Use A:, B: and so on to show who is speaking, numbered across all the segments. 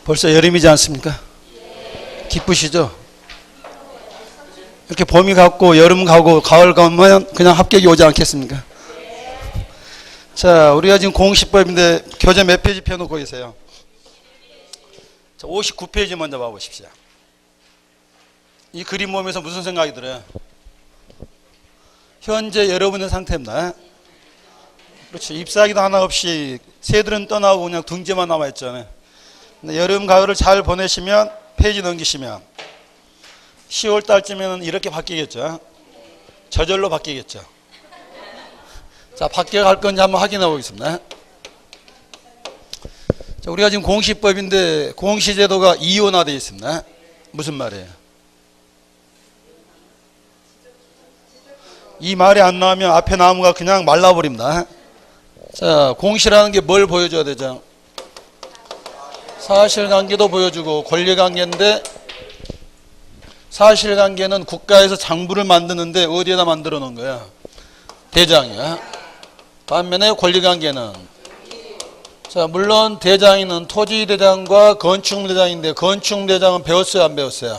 A: 벌써 여름이지 않습니까? 기쁘시죠? 이렇게 봄이 갔고 여름 가고 가을 가면 그냥 합격이 오지 않겠습니까? 자, 우리가 지금 공시법인데 교재 몇 페이지 펴놓고 계세요? 자, 59페이지 먼저 봐보십시오. 이 그림 보면서 무슨 생각이 들어요? 현재 여러분의 상태입니다. 그렇죠. 잎사귀도 하나 없이 새들은 떠나고 그냥 둥지만 남아있잖아요. 근데 여름, 가을을 잘 보내시면 페이지 넘기시면 10월 달쯤에는 이렇게 바뀌겠죠. 저절로 바뀌겠죠. 자, 바뀌어갈 건지 한번 확인해 보겠습니다. 자, 우리가 지금 공시법인데 공시제도가 이원화되어 있습니다. 무슨 말이에요? 이 말이 안 나오면 앞에 나무가 그냥 말라버립니다. 자, 공시라는 게 뭘 보여줘야 되죠? 사실관계도 보여주고 권리관계인데 사실관계는 국가에서 장부를 만드는데 어디에다 만들어 놓은 거야? 대장이야. 반면에 권리관계는 자, 물론 대장이는 토지대장과 건축대장인데 건축대장은 배웠어요, 안 배웠어요?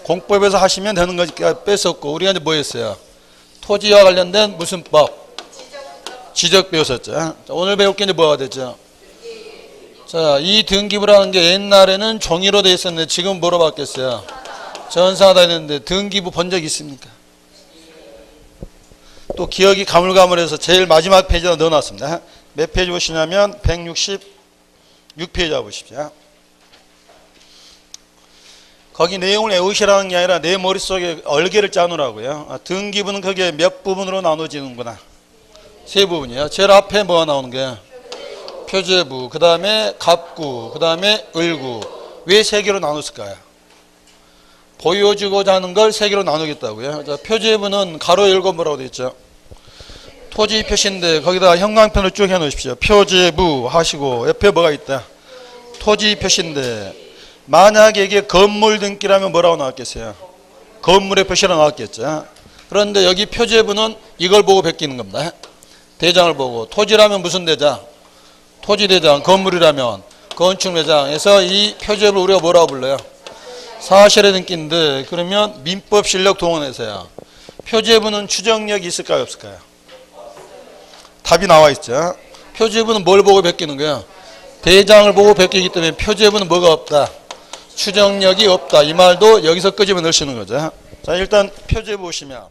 A: 공법에서 하시면 되는 거니까 뺐었고 우리가 이제 뭐 했어요? 토지와 관련된 무슨 법? 지적 배웠었죠. 자, 오늘 배울 게 이제 뭐가 되죠? 자, 이 등기부라는 게 옛날에는 종이로 돼 있었는데 지금 뭐로 바뀌었어요? 전산화가 됐는데 등기부 본 적 있습니까? 또 기억이 가물가물해서 제일 마지막 페이지에 넣어놨습니다. 몇 페이지 보시냐면 166페이지 보십시오. 거기 내용을 외우시라는 게 아니라 내 머릿속에 얼개를 짜놓으라고요. 등기부는 그게 몇 부분으로 나눠지는구나. 세 부분이요. 제일 앞에 뭐가 나오는 거야? 표제부, 그 다음에 갑구, 그 다음에 을구. 왜 세 개로 나눴을까요? 보여주고자 하는 걸 세 개로 나누겠다고요. 자, 표제부는 가로 열고 뭐라고 되어 있죠? 토지 표시인데 거기다가 형광펜을 쭉 해놓으십시오. 표제부 하시고 옆에 뭐가 있다? 토지 표시인데 만약에 이게 건물 등기라면 뭐라고 나왔겠어요? 건물의 표시로 나왔겠죠. 그런데 여기 표제부는 이걸 보고 베끼는 겁니다. 대장을 보고. 토지라면 무슨 대장? 토지대장. 건물이라면 건축대장에서 이 표제부를 우리가 뭐라고 불러요? 사실의 등기인데 그러면 민법 실력 동원해서요. 표제부는 추정력이 있을까요, 없을까요? 답이 나와 있죠. 표제부는 뭘 보고 베끼는 거야? 대장을 보고 베끼기 때문에 표제부는 뭐가 없다? 추정력이 없다. 이 말도 여기서 끄집어 넣으시는 거죠. 자, 일단 표제부 보시면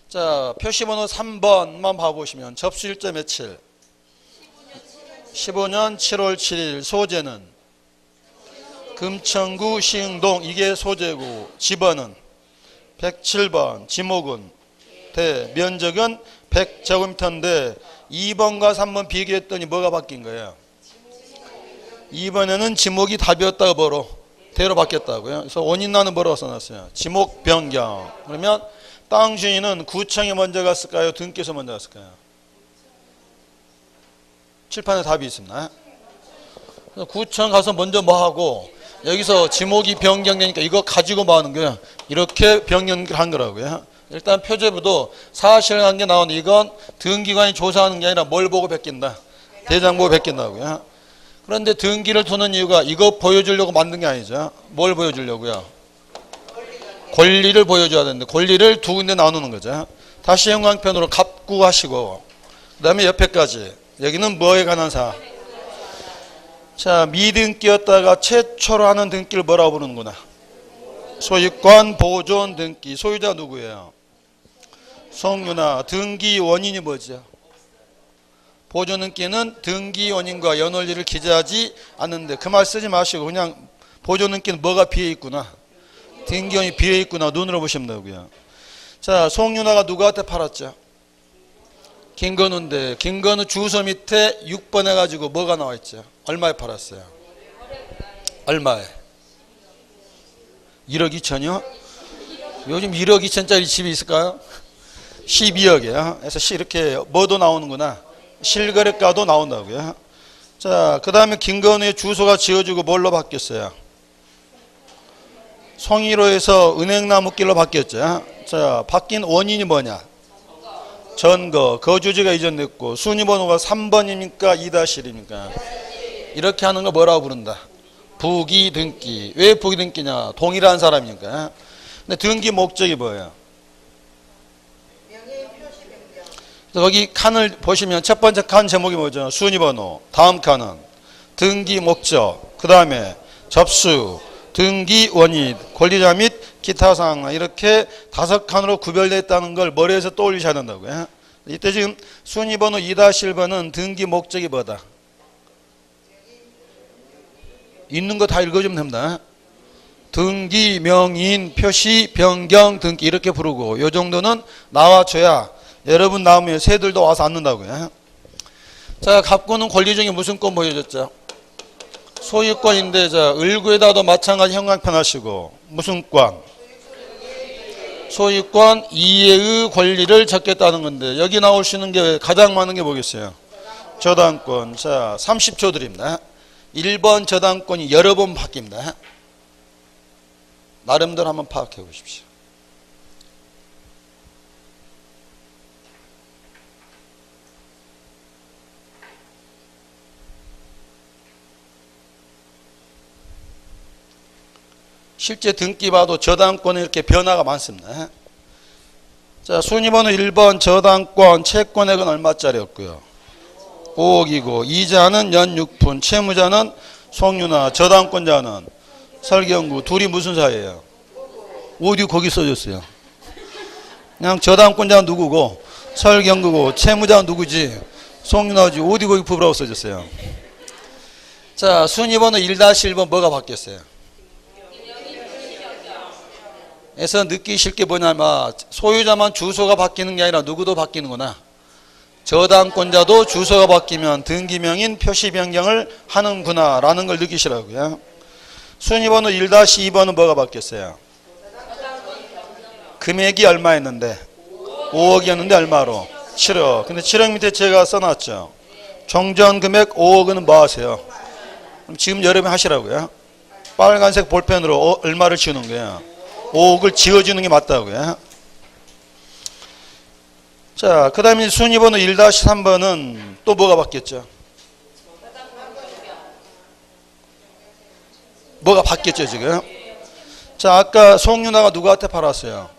A: 자, 표시번호 3번만 봐보시면 접수일자 며칠? 15년 7월 7일. 소재는 금천구 시흥동. 이게 소재고 집원은 107번. 지목은 대. 면적은 100제곱미터인데 2번과 3번 비교했더니 뭐가 바뀐 거예요? 2번에는 지목이 답이었다고 뭐로? 대로 바뀌었다고요. 그래서 원인란은 뭐라고 써놨어요? 지목 변경. 그러면 땅 주인은 구청에 먼저 갔을까요? 등기에서 먼저 갔을까요? 칠판에 답이 있습니다. 구청 가서 먼저 뭐 하고 여기서 지목이 변경되니까 이거 가지고 뭐 하는 거예요? 이렇게 변경한 거라고요. 일단 표제부도 사실관계 나오는 이건 등기관이 조사하는 게 아니라 뭘 보고 베낀다? 대장 보고 베낀다고요. 그런데 등기를 두는 이유가 이거 보여주려고 만든 게 아니죠. 뭘 보여주려고요? 권리를 보여줘야 되는데 권리를 두 군데 나누는 거죠. 다시 형광펜으로 갑구하시고 그 다음에 옆에까지 여기는 뭐에 관한 사항? 자, 미등기였다가 최초로 하는 등기를 뭐라고 부르는구나? 소유권 보존 등기. 소유자 누구예요? 송유나. 등기 원인이 뭐죠? 보존 등기는 등기 원인과 연원리를 기재하지 않는데 그 말 쓰지 마시고 그냥 보존 등기는 뭐가 비어 있구나? 등기 원인이 비어 있구나. 눈으로 보시면 되고요. 자, 송유나가 누구한테 팔았죠? 김건우인데 김건우 주소 밑에 6번 해가지고 뭐가 나와 있죠? 얼마에 팔았어요? 얼마에? 1억 2천이요? 요즘 1억 2천짜리 집이 있을까요? 12억이에요. 그래서 이렇게 뭐도 나오는구나. 실거래가도 나온다고요. 자, 그 다음에 김건우의 주소가 지어지고 뭘로 바뀌었어요? 송이로에서 은행나무길로 바뀌었죠. 자, 바뀐 원인이 뭐냐? 전거, 거주지가 이전됐고 순위번호가 3번입니까? 2-1입니까? 이렇게 하는 거 뭐라고 부른다? 부기 등기. 왜 부기 등기냐? 동일한 사람이니까. 근데 등기 목적이 뭐예요? 그래서 거기 칸을 보시면 첫 번째 칸 제목이 뭐죠? 순위번호. 다음 칸은 등기 목적. 그 다음에 접수, 등기 원인, 권리자 및 기타 사항. 이렇게 5칸으로 구별되어 있다는 걸 머리에서 떠올리셔야 된다고요. 이때 지금 순위번호 2-1번은 등기 목적이 뭐다? 있는 거 다 읽어주면 됩니다. 등기, 명인, 표시, 변경, 등기 이렇게 부르고 요 정도는 나와줘야 여러분 다음에 새들도 와서 앉는다고요. 자, 갑구는 권리 중에 무슨 권 보여줬죠? 소유권인데 자, 을구에다도 마찬가지 형광펜 하시고 무슨 권? 소유권 이해의 권리를 적겠다는 건데 여기 나올 수 있는 게 가장 많은 게 뭐겠어요? 저당권. 자, 30초 드립니다. 1번 저당권이 여러 번 바뀝니다. 나름대로 한번 파악해 보십시오. 실제 등기 봐도 저당권에 이렇게 변화가 많습니다. 자, 순위번호 1번 저당권 채권액은 얼마짜리였고요? 5억이고 이자는 연 6푼, 채무자는 송윤아, 저당권자는 설경구. 둘이 무슨 사이예요? 어디 거기 써졌어요? 그냥 저당권자는 누구고 설경구고 채무자는 누구지? 송윤아지. 어디 거기 부부라고 써졌어요? 자, 순위번호 1-1번 뭐가 바뀌었어요? 에서 느끼실 게 뭐냐면 소유자만 주소가 바뀌는 게 아니라 누구도 바뀌는구나. 저당권자도 주소가 바뀌면 등기명인 표시 변경을 하는구나 라는 걸 느끼시라고요. 순위번호 1-2번은 뭐가 바뀌었어요? 금액이 얼마였는데? 5억이었는데 얼마로? 7억. 근데 7억 밑에 제가 써놨죠. 종전 금액 5억은 뭐 하세요? 그럼 지금 여러분이 하시라고요. 빨간색 볼펜으로 얼마를 지우는 거예요? 5억을 지어주는 게 맞다고요. 자, 그 다음에 순위번호 1-3번은 또 뭐가 바뀌었죠? 뭐가 바뀌었죠 지금? 자, 아까 송윤아가 누구한테 팔았어요?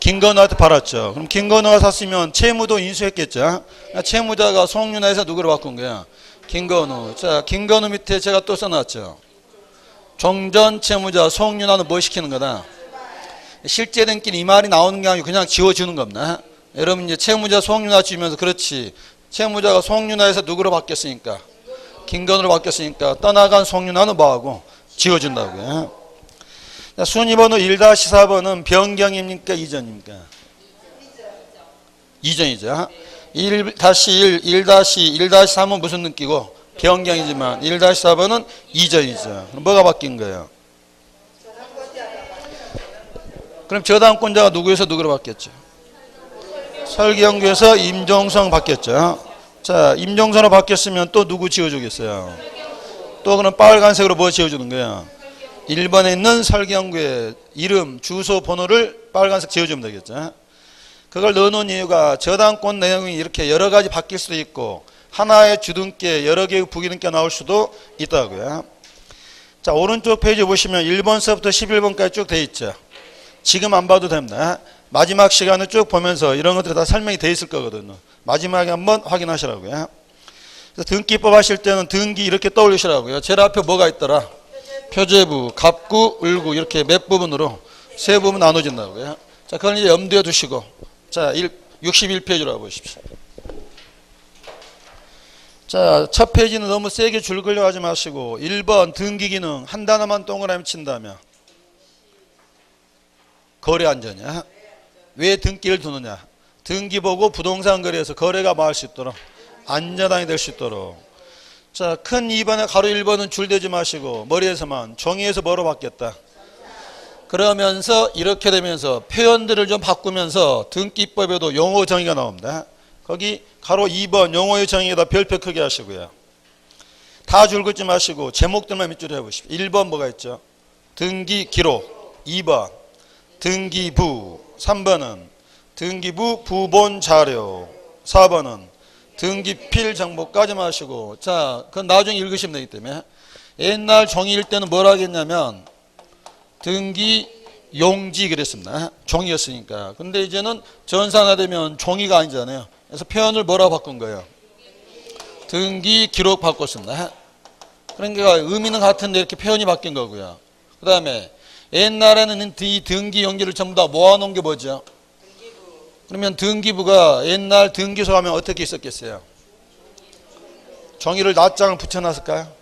A: 김건우한테 팔았죠. 그럼 김건우가 샀으면 채무도 인수했겠죠. 채무자가 송윤아에서 누구로 바꾼 거야? 김건우. 자, 김건우 밑에 제가 또 써놨죠. 종전 채무자 송윤아는 뭐 시키는 거다? 실제 등기는 이 말이 나오는 게 아니고 그냥 지워주는 겁니다. 여러분 이제 채무자 송윤아 주면서 그렇지. 채무자가 송윤아에서 누구로 바뀌었으니까? 김건우로 바뀌었으니까 떠나간 송윤아는 뭐하고? 지워준다고요. 순위번호 1-4번은 변경입니까? 이전입니까? 이전이죠. 1-1, 1-2, 1-3은 무슨 등기고? 변경이지만 1-4번은 이전이죠. 그럼 뭐가 바뀐 거예요? 그럼 저당권자가 누구에서 누구로 바뀌었죠? 설경구에서 임종성 바뀌었죠. 자, 임종성으로 바뀌었으면 또 누구 지어주겠어요? 또 그럼 빨간색으로 뭐 지어주는 거야? 1번에 있는 설경구의 이름, 주소, 번호를 빨간색 지어주면 되겠죠. 그걸 넣어놓은 이유가 저당권 내용이 이렇게 여러 가지 바뀔 수도 있고 하나의 주등께 여러 개의 부기등기가 나올 수도 있다고요. 자, 오른쪽 페이지 보시면 1번서부터 11번까지 쭉 돼 있죠. 지금 안 봐도 됩니다. 마지막 시간에 쭉 보면서 이런 것들이 다 설명이 돼 있을 거거든요. 마지막에 한번 확인하시라고요. 그래서 등기법 하실 때는 등기 이렇게 떠올리시라고요. 제일 앞에 뭐가 있더라? 표제부, 갑구, 을구 이렇게 몇 부분으로 세 부분 나눠진다고요. 자, 그걸 이제 염두에 두시고 자, 61페이지로 보십시오. 자, 첫 페이지는 너무 세게 줄 그려가지 마시고 1번 등기 기능 한 단어만 동그라미 친다면 거래 안전이야. 왜 등기를 두느냐? 등기 보고 부동산 거래에서 거래가 마을 수 있도록 안전하게 될 수 있도록. 자, 큰 2번에 가로 1번은 줄 대지 마시고 머리에서만 종이에서 뭐로 바뀌었다. 그러면서 이렇게 되면서 표현들을 좀 바꾸면서 등기법에도 용어 정의가 나옵니다. 거기 가로 2번 용어의 정의에다 별표 크게 하시고요. 다 줄 긋지 마시고 제목들만 밑줄에 해보십시오. 1번 뭐가 있죠? 등기 기록. 2번 등기부. 3번은 등기부 부본 자료. 4번은 등기필 정보까지만 하시고, 자, 그건 나중에 읽으시면 되기 때문에. 옛날 종이일 때는 뭘 하겠냐면 등기 용지 그랬습니다. 종이였으니까. 근데 이제는 전산화되면 종이가 아니잖아요. 그래서 표현을 뭐라고 바꾼 거예요? 등기 기록 바꿨습니다. 그러니까 의미는 같은데 이렇게 표현이 바뀐 거고요. 그 다음에 옛날에는 이 등기 용지를 전부 다 모아놓은 게 뭐죠? 그러면 등기부가 옛날 등기소 하면 어떻게 있었겠어요? 종이를 낱장을 붙여놨을까요?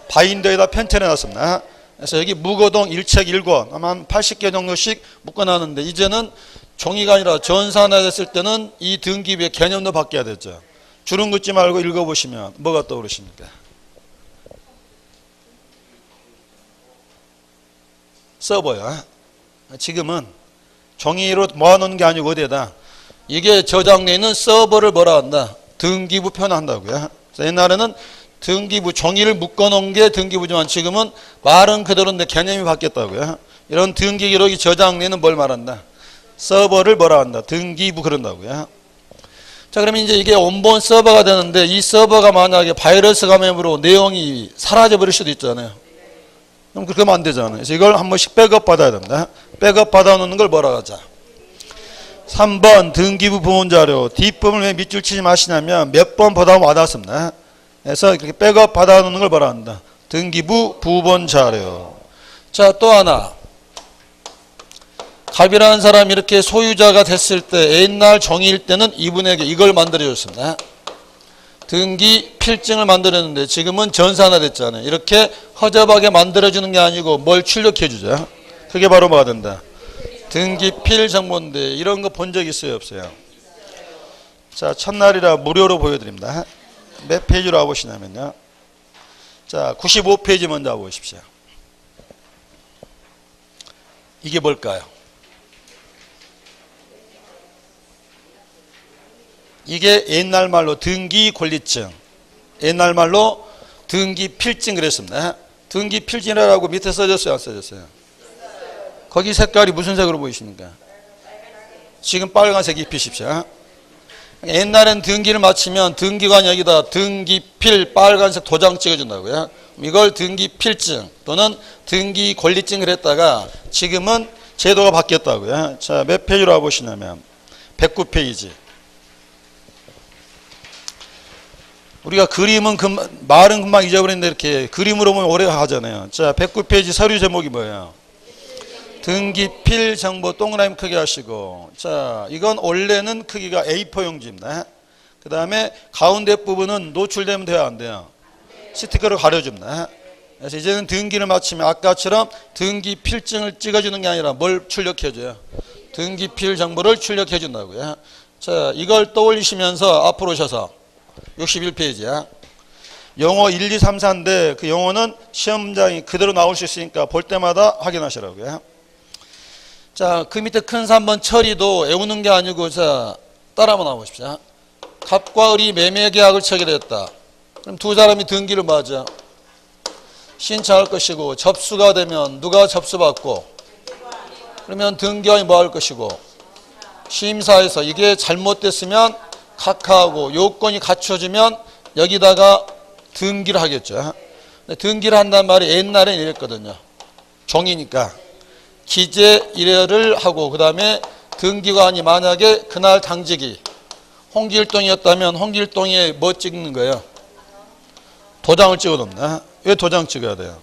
A: 바인더에다 편찬해놨습니다. 그래서 여기 무거동 1책 1권 아마 한 80개 정도씩 묶어놨는데, 이제는 종이가 아니라 전산화됐을 때는 이 등기부의 개념도 바뀌어야 되죠. 주름 긋지 말고 읽어보시면 뭐가 떠오르십니까? 서버요. 지금은 종이로 모아놓는 게 아니고 어디에다, 이게 저장되어 있는 서버를 뭐라 한다? 등기부 표현한다고요. 옛날에는 등기부 종이를 묶어놓은 게 등기부지만 지금은 말은 그대로인데 개념이 바뀌었다고요. 이런 등기 기록이 저장되는 뭘 말한다? 서버를 뭐라 한다? 등기부 그런다고요. 자, 그러면 이제 이게 온본 서버가 되는데, 이 서버가 만약에 바이러스 감염으로 내용이 사라져 버릴 수도 있잖아요. 그럼 그러면 안 되잖아요. 그래서 이걸 한 번씩 백업 받아야 됩니다. 백업 받아 놓는 걸 뭐라 하자? 3번 등기부 부원 자료. 뒷부분을 왜 밑줄 치지 마시냐면 몇 번 보다 와닿습니다. 그래서 이렇게 백업 받아 놓는 걸 뭐라 한다? 등기부 부본 자료. 자, 또 하나. 갑이라는 사람이 이렇게 소유자가 됐을 때, 옛날 종이일 때는 이분에게 이걸 만들어줬습니다. 등기 필증을 만들었는데 지금은 전산화됐잖아요. 이렇게 허접하게 만들어주는 게 아니고 뭘 출력해주죠. 그게 바로 뭐가 된다? 등기필 정보인데, 이런 거 본 적 있어요, 없어요? 자, 첫날이라 무료로 보여드립니다. 몇 페이지로 와보시냐면요. 자, 95페이지 먼저 와보십시오. 이게 뭘까요? 이게 옛날 말로 등기 권리증, 옛날 말로 등기 필증 그랬습니다. 등기 필증이라고 밑에 써졌어요, 안 써졌어요? 거기 색깔이 무슨 색으로 보이십니까? 지금 빨간색 입히십시오. 옛날엔 등기를 마치면 등기관 여기다 등기필 빨간색 도장 찍어준다고요. 이걸 등기필증 또는 등기 권리증을 했다가 지금은 제도가 바뀌었다고요. 자, 몇 페이지로 와보시냐면 109페이지. 우리가 그림은 말은 금방 잊어버리는데 이렇게 그림으로 보면 오래 하잖아요. 자, 109페이지 서류 제목이 뭐예요? 등기필 정보 동그라미 크게 하시고, 자, 이건 원래는 크기가 A4 용지입니다. 그 다음에 가운데 부분은 노출되면 돼요, 안 돼요? 스티커로 가려줍니다. 그래서 이제는 등기를 마치면 아까처럼 등기필증을 찍어주는 게 아니라 뭘 출력해줘요? 등기필 정보를 출력해준다고요. 자, 이걸 떠올리시면서 앞으로 오셔서 61페이지야. 영어 1, 2, 3, 4인데 그 영어는 시험 문장이 그대로 나올 수 있으니까 볼 때마다 확인하시라고요. 자, 그 밑에 큰 3번 처리도 외우는 게 아니고, 자, 따라 한번 나와보십시오. 갑과 을이 매매 계약을 체결했다. 그럼 두 사람이 등기를 맞아 신청할 것이고, 접수가 되면 누가 접수받고, 그러면 등기관이 뭐 할 것이고, 심사에서 이게 잘못됐으면 각하하고 요건이 갖춰지면 여기다가 등기를 하겠죠. 등기를 한단 말이 옛날엔 이랬거든요. 종이니까 기재 일회를 하고, 그 다음에 등기관이 만약에 그날 당직이 홍길동이었다면 홍길동에 뭐 찍는 거예요? 도장을 찍어놓나? 왜 도장 찍어야 돼요?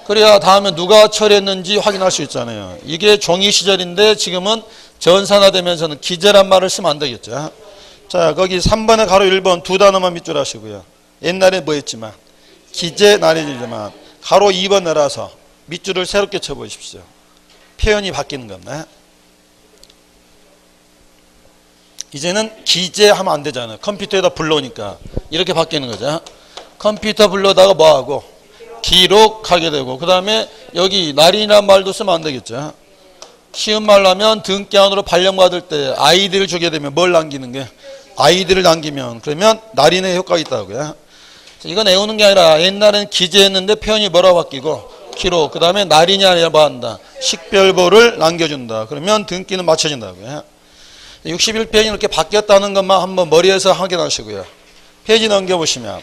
A: 그래야 다음에 누가 처리했는지 확인할 수 있잖아요. 이게 종이 시절인데 지금은 전산화되면서는 기재란 말을 쓰면 안 되겠죠. 자, 거기 3번에 가로 1번 두 단어만 밑줄 하시고요. 옛날에 뭐 했지만 기재 나뉘지만 가로 2번 내려서 밑줄을 새롭게 쳐보십시오. 표현이 바뀌는 겁니다. 이제는 기재하면 안 되잖아요. 컴퓨터에다 불러오니까 이렇게 바뀌는 거죠. 컴퓨터 불러다가 뭐하고 기록하게 되고, 그 다음에 여기 날인이라는 말도 쓰면 안 되겠죠. 쉬운 말로 하면 등기한으로 발령받을 때 아이디를 주게 되면 뭘 남기는 게? 아이디를 남기면, 그러면 날인의 효과가 있다고요. 이건 외우는 게 아니라 옛날에는 기재했는데 표현이 뭐라고 바뀌고 기록, 그 다음에 날인이 아니라 뭐 한다? 식별보를 남겨준다. 그러면 등기는 맞춰진다고요. 61페이지 이렇게 바뀌었다는 것만 한번 머리에서 확인하시고요. 페이지 넘겨보시면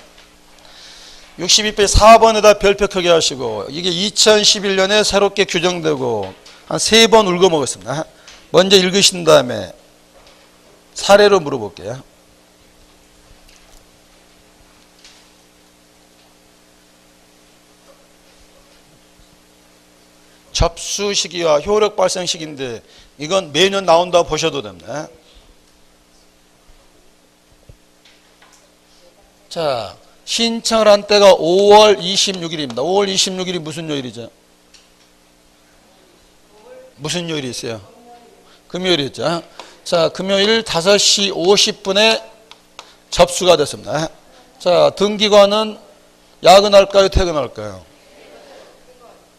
A: 62페이지 4번에다 별표 크게 하시고 이게 2011년에 새롭게 규정되고 한 3번 읽어먹었습니다. 먼저 읽으신 다음에 사례로 물어볼게요. 접수 시기와 효력 발생 시기인데 이건 매년 나온다고 보셔도 됩니다. 자, 신청을 한 때가 5월 26일입니다. 5월 26일이 무슨 요일이죠? 무슨 요일이 있어요? 금요일이죠. 자, 금요일 5시 50분에 접수가 됐습니다. 자, 등기관은 야근할까요? 퇴근할까요?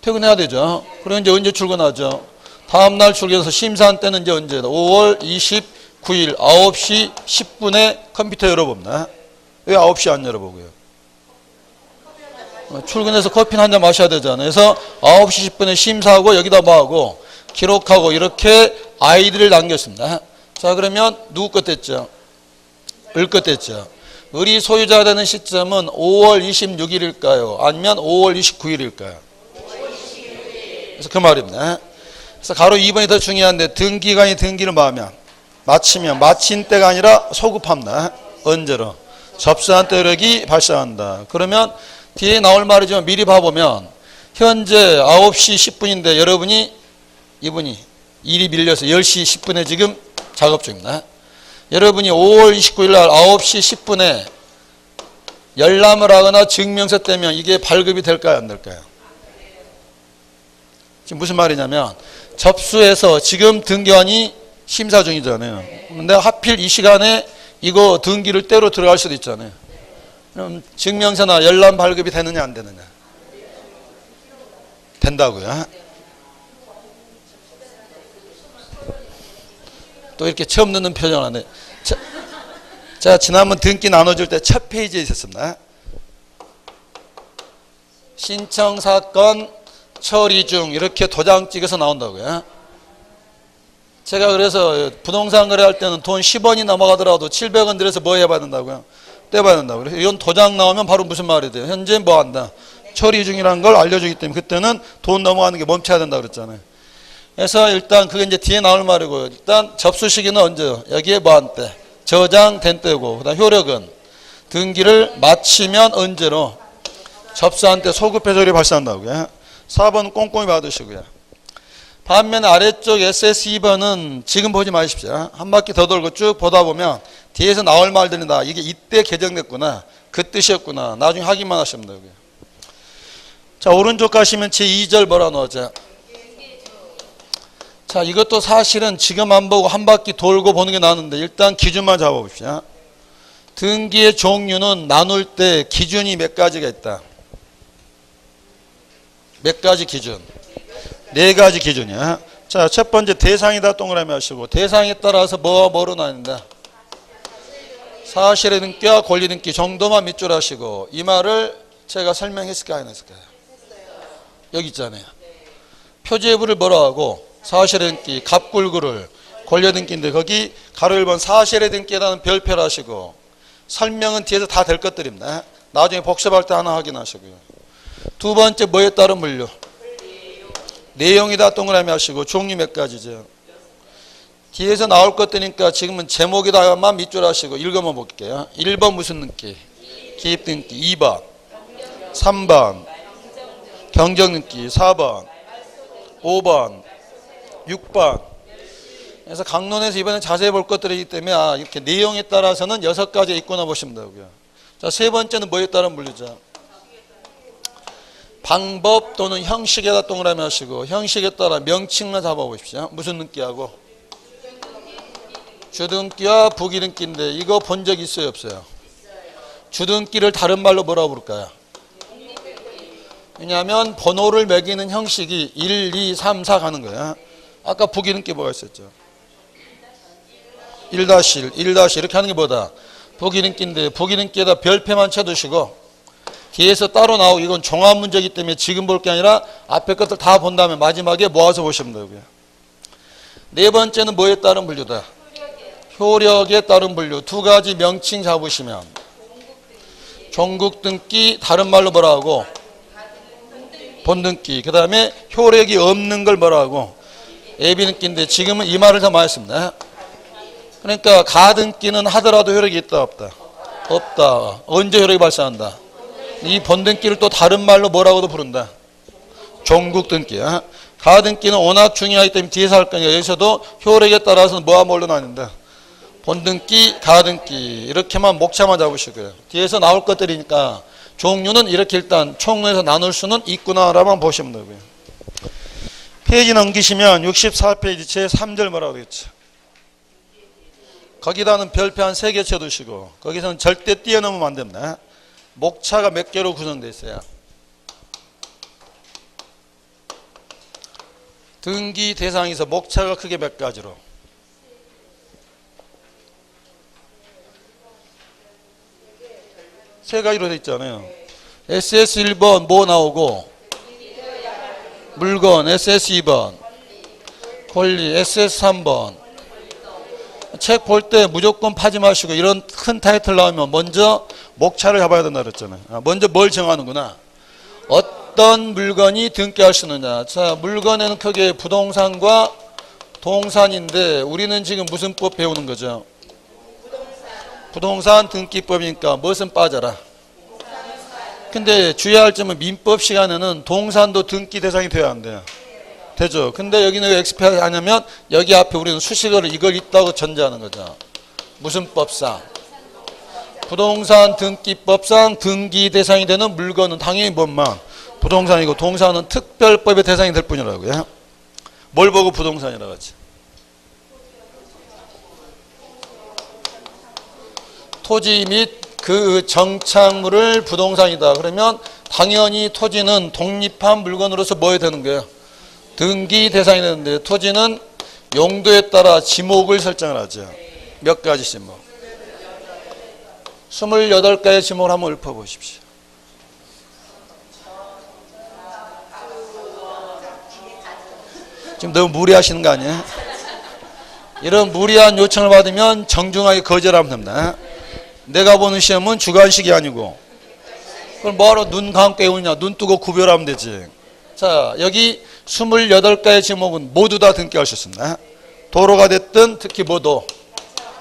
A: 퇴근해야 되죠. 그럼 이제 언제 출근하죠? 다음날 출근해서 심사한 때는 이제 언제? 5월 29일 9시 10분에 컴퓨터 열어봅니다. 왜 9시 안 열어보고요? 출근해서 커피 한 잔 마셔야 되잖아요. 그래서 9시 10분에 심사하고 여기다 뭐하고 기록하고 이렇게 아이디를 남겼습니다. 자, 그러면 누구 것 됐죠? 을 것 됐죠. 을이 소유자가 되는 시점은 5월 26일일까요? 아니면 5월 29일일까요? 그래서 그 말입니다. 그래서 가로 2번이 더 중요한데 등기관이 등기를 마치면 마친 때가 아니라 소급합니다. 언제로? 접수한 때력이 발생한다. 그러면 뒤에 나올 말이지만 미리 봐보면 현재 9시 10분인데 여러분이 이분이 일이 밀려서 10시 10분에 지금 작업 중입니다. 여러분이 5월 29일 날 9시 10분에 열람을 하거나 증명서 떼면 이게 발급이 될까요? 안 될까요? 지금 무슨 말이냐면 접수해서 지금 등기관이 심사 중이잖아요. 근데 하필 이 시간에 이거 등기를 떼러 들어갈 수도 있잖아요. 그럼 증명서나 열람 발급이 되느냐 안 되느냐? 된다고요. 또 이렇게 처음 듣는 표정을 하네. 자, 지난번 등기 나눠줄 때 첫 페이지에 있었습니다. 신청사건 처리 중 이렇게 도장 찍어서 나온다고요. 제가 그래서 부동산 거래할 때는 돈 10원이 넘어가더라도 700원 들여서 뭐 해봐야 된다고요? 떼봐야 된다고요. 그래서 이건 도장 나오면 바로 무슨 말이 돼요? 현재 뭐 한다? 처리 중이라는 걸 알려주기 때문에 그때는 돈 넘어가는 게 멈춰야 된다고 그랬잖아요. 그래서 일단 그게 이제 뒤에 나올 말이고요. 일단 접수 시기는 언제요? 여기에 뭐 한 때? 저장된 때고, 그다음 효력은 등기를 마치면 언제로? 접수한 때 소급 회전이 발생한다고요. 4번 꼼꼼히 받으시고요. 반면 아래쪽 SS2번은 지금 보지 마십시오. 한 바퀴 더 돌고 쭉 보다 보면 뒤에서 나올 말들이 다 이게 이때 개정됐구나, 그 뜻이었구나, 나중에 확인만 하시면 되고요. 자, 오른쪽 가시면 제2절 뭐라 넣었죠? 자, 이것도 사실은 지금 안 보고 한 바퀴 돌고 보는 게 나는데 일단 기준만 잡아봅시다. 등기의 종류는 나눌 때 기준이 몇 가지가 있다. 몇 가지 기준? 4가지 기준이야. 자, 첫 번째 대상이다 동그라미 하시고 대상에 따라서 뭐로 나뉜다. 사실의 등기와 권리 등기 정도만 밑줄 하시고 이 말을 제가 설명했을까요? 안 했을까요? 여기 있잖아요. 표제부를 뭐라 하고 사실의 등기, 갑굴구를 권리 등기인데 거기 가로 1번 사실의 등기라는 별표를 하시고 설명은 뒤에서 다 될 것들입니다. 나중에 복습할 때 하나 확인하시고요. 두 번째 뭐에 따른 분류? 내용이다 동그라미 하시고 종류 몇 가지죠? 뒤에서 나올 것들이니까 지금은 제목이다만 밑줄 하시고 읽어만 볼게요. 1번 무슨 등기? 기입 등기. 2번 3번 경정 등기. 4번 5번 6번. 그래서 강론에서 이번에 자세히 볼 것들이기 때문에 이렇게 내용에 따라서는 6가지 있구나 보시면 되고요. 자, 세 번째는 뭐에 따른 분류죠? 방법 또는 형식에다 동그라미 하시고 형식에 따라 명칭만 잡아보십시오. 무슨 등기하고? 주등기와 부기등기인데 이거 본 적 있어요 없어요? 주등기를 다른 말로 뭐라고 부를까요? 왜냐하면 번호를 매기는 형식이 1, 2, 3, 4 가는 거예요. 아까 부기등기 뭐가 있었죠? 1-1, 1- 이렇게 하는 게 뭐다? 부기등기인데 부기등기에다 별표만 쳐두시고 뒤에서 따로 나오고 이건 종합 문제이기 때문에 지금 볼 게 아니라 앞에 것들 다 본 다음에 마지막에 모아서 보시면 되고요. 네 번째는 뭐에 따른 분류다? 효력에 따른 분류 두 가지 명칭 잡으시면 종국 등기 다른 말로 뭐라 하고 본등기 그 다음에 효력이 없는 걸 뭐라 하고 예비등기인데 지금은 이 말을 더 많이 씁니다. 그러니까 가등기는 하더라도 효력이 있다 없다? 없다. 언제 효력이 발생한다? 이 본등기를 또 다른 말로 뭐라고도 부른다? 종국등기야. 가등기는 워낙 중요하기 때문에 뒤에서 할 거니까 여기서도 효력에 따라서 뭐와 뭘로 나뉜다? 본등기, 가등기 이렇게만 목차만 잡으시고요. 뒤에서 나올 것들이니까 종류는 이렇게 일단 총론에서 나눌 수는 있구나라만 보시면 되고요. 페이지 넘기시면 64페이지 제3절 뭐라고 되겠죠? 거기다는 별표 한 3개 쳐두시고 거기서는 절대 뛰어넘으면 안 됩니다. 목차가 몇 개로 구성되어 있어요? 등기 대상에서 목차가 크게 몇 가지로? 세 가지로 되어 있잖아요. SS1번 뭐 나오고 물건 SS2번 권리 SS3번 책 볼 때 무조건 파지 마시고 이런 큰 타이틀 나오면 먼저 목차를 잡아야 된다 그랬잖아요. 먼저 뭘 정하는구나. 어떤 물건이 등기할 수 있느냐. 자, 물건에는 크게 부동산과 동산인데 우리는 지금 무슨 법 배우는 거죠? 부동산 등기법이니까 무엇은 빠져라. 근데 주의할 점은 민법 시간에는 동산도 등기 대상이 돼야 안 돼요. 되죠. 근데 여기는 왜 엑스페어 하냐면 여기 앞에 우리는 수식어를 이걸 있다고 전제하는 거죠. 무슨 법상? 부동산 등기법상 등기 대상이 되는 물건은 당연히 뭔만 부동산이고 동산은 특별법의 대상이 될 뿐이라고요. 뭘 보고 부동산이라고 하지? 토지 및 그 정착물을 부동산이다. 그러면 당연히 토지는 독립한 물건으로서 뭐 해야 되는 거예요? 등기 대상이 되는데 토지는 용도에 따라 지목을 설정을 하죠. 몇 가지 지목? 28가지 지목을 한번 읊어보십시오. 지금 너무 무리하시는 거 아니에요? 이런 무리한 요청을 받으면 정중하게 거절하면 됩니다. 내가 보는 시험은 주관식이 아니고 그걸 뭐하러 눈 감고 외우냐. 눈 뜨고 구별하면 되지. 자, 여기 28가지 지목은 모두 다 등기할 수 있습니다. 도로가 됐든 특히 뭐도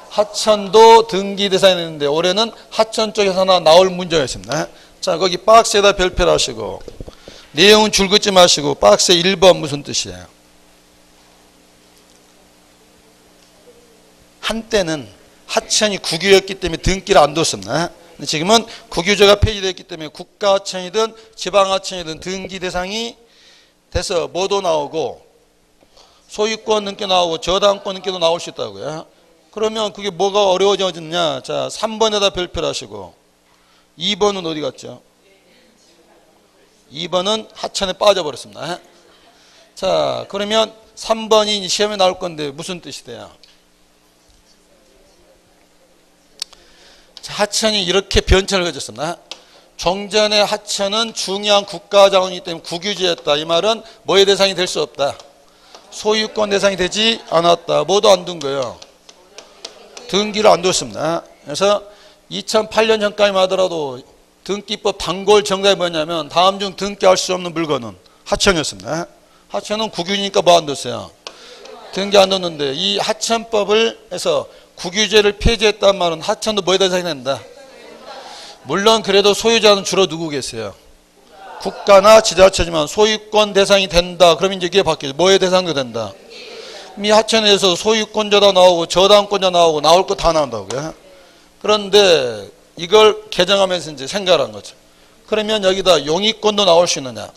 A: 하천도 등기 대상이 되는데 올해는 하천 쪽에서 하나 나올 문제가 있습니다. 자, 거기 박스에다 별표를 하시고 내용은 줄 긋지 마시고 박스에 1번 무슨 뜻이에요? 한때는 하천이 국유였기 때문에 등기를 안 뒀습니다. 지금은 국유제가 폐지됐기 때문에 국가하천이든 지방하천이든 등기 대상이 돼서 뭐도 나오고 소유권 등기 나오고 저당권 등기도 나올 수 있다고요. 그러면 그게 뭐가 어려워졌냐. 자, 3번에다 별표를 하시고 2번은 어디 갔죠? 2번은 하천에 빠져버렸습니다. 자, 그러면 3번이 시험에 나올 건데 무슨 뜻이 돼요? 하천이 이렇게 변천을 가졌습니다. 종전의 하천은 중요한 국가자원이기 때문에 국유지였다. 이 말은 뭐의 대상이 될 수 없다. 소유권 대상이 되지 않았다. 뭐도 안 둔 거예요. 등기를 안 뒀습니다. 그래서 2008년 전까지만 하더라도 등기법 단골 정답이 뭐냐면 다음 중 등기할 수 없는 물건은 하천이었습니다. 하천은 국유니까 뭐 안 뒀어요. 등기 안 뒀는데 이 하천법을 해서 국유제를 폐지했단 말은 하천도 뭐에 대상이 된다. 물론 그래도 소유자는 주로 누구 계세요? 국가나 지자체지만 소유권 대상이 된다. 그러면 이제 이게 바뀌죠. 뭐의 대상도 된다. 이 하천에 대해서 소유권자도 나오고 저당권자 나오고 나올 거 다 나온다고요. 그런데 이걸 개정하면서 이제 생각을 한 거죠. 그러면 여기다 용익권도 나올 수 있느냐.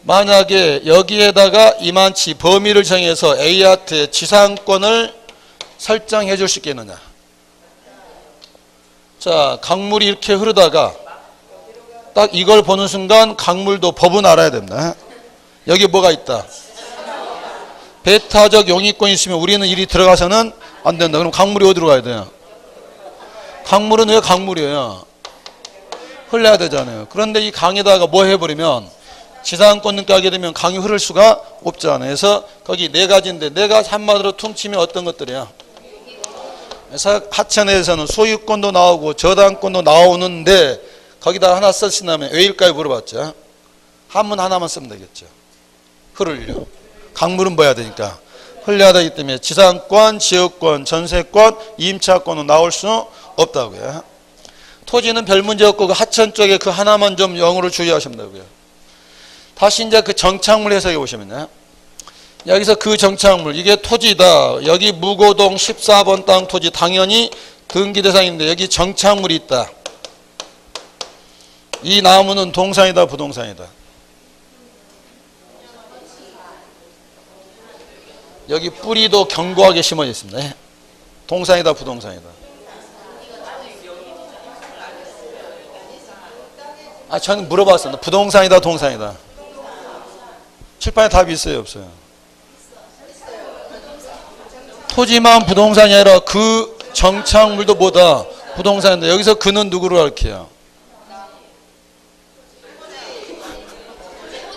A: 만약에 여기에다가 이만치 범위를 정해서 A한테 지상권을 설정해 줄 수 있겠느냐. 자, 강물이 이렇게 흐르다가 딱 이걸 보는 순간 강물도 법은 알아야 됩니다. 여기 뭐가 있다. 배타적 용익권이 있으면 우리는 이리 들어가서는 안 된다. 그럼 강물이 어디로 가야 돼요? 강물은 왜 강물이에요? 흘러야 되잖아요. 그런데 이 강에다가 뭐 해버리면 지상권 등기 하게 되면 강이 흐를 수가 없잖아요. 그래서 거기 네 가지인데 내가 한마디로 퉁치면 어떤 것들이야? 그래서 하천에서는 소유권도 나오고 저당권도 나오는데 거기다 하나 쓰신다면 왜일까요? 물어봤죠. 한문 하나만 쓰면 되겠죠. 흐를요. 강물은 뭐야 되니까 흘려야 되기 때문에 지상권, 지역권, 전세권, 임차권은 나올 수 없다고요. 토지는 별 문제 없고 그 하천 쪽에 그 하나만 좀 영어로 주의하시면 되고요. 다시 이제 그 정착물 해석해 보시면요. 여기서 그 정착물 이게 토지다. 여기 무고동 14번 땅 토지 당연히 등기 대상인데 여기 정착물이 있다. 이 나무는 동산이다 부동산이다. 여기 뿌리도 견고하게 심어져 있습니다. 동산이다 부동산이다. 저는 물어봤습니다. 부동산이다 동산이다. 칠판에 답이 있어요 없어요? 토지만 부동산이 아니라 그 정착물도 뭐다? 부동산인데 여기서 그는 누구를 가르쳐요?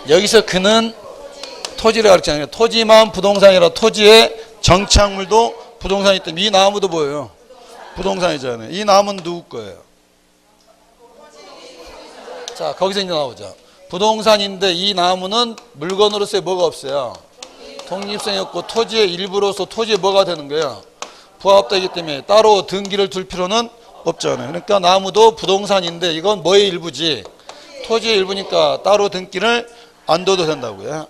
A: 여기서 그는 토지를 가르치는 거예요. 토지만 부동산이라 토지의 정착물도 부동산이기 때문에 이 나무도 뭐예요? 부동산이잖아요. 이 나무는 누구 거예요? 자, 거기서 이제 나오죠. 부동산인데 이 나무는 물건으로서의 뭐가 없어요? 독립성이 없고 토지의 일부로서 토지에 뭐가 되는 거예요? 부합되기 때문에 따로 등기를 둘 필요는 없잖아요. 그러니까 나무도 부동산인데 이건 뭐의 일부지? 토지의 일부니까 따로 등기를 안 둬도 된다고요.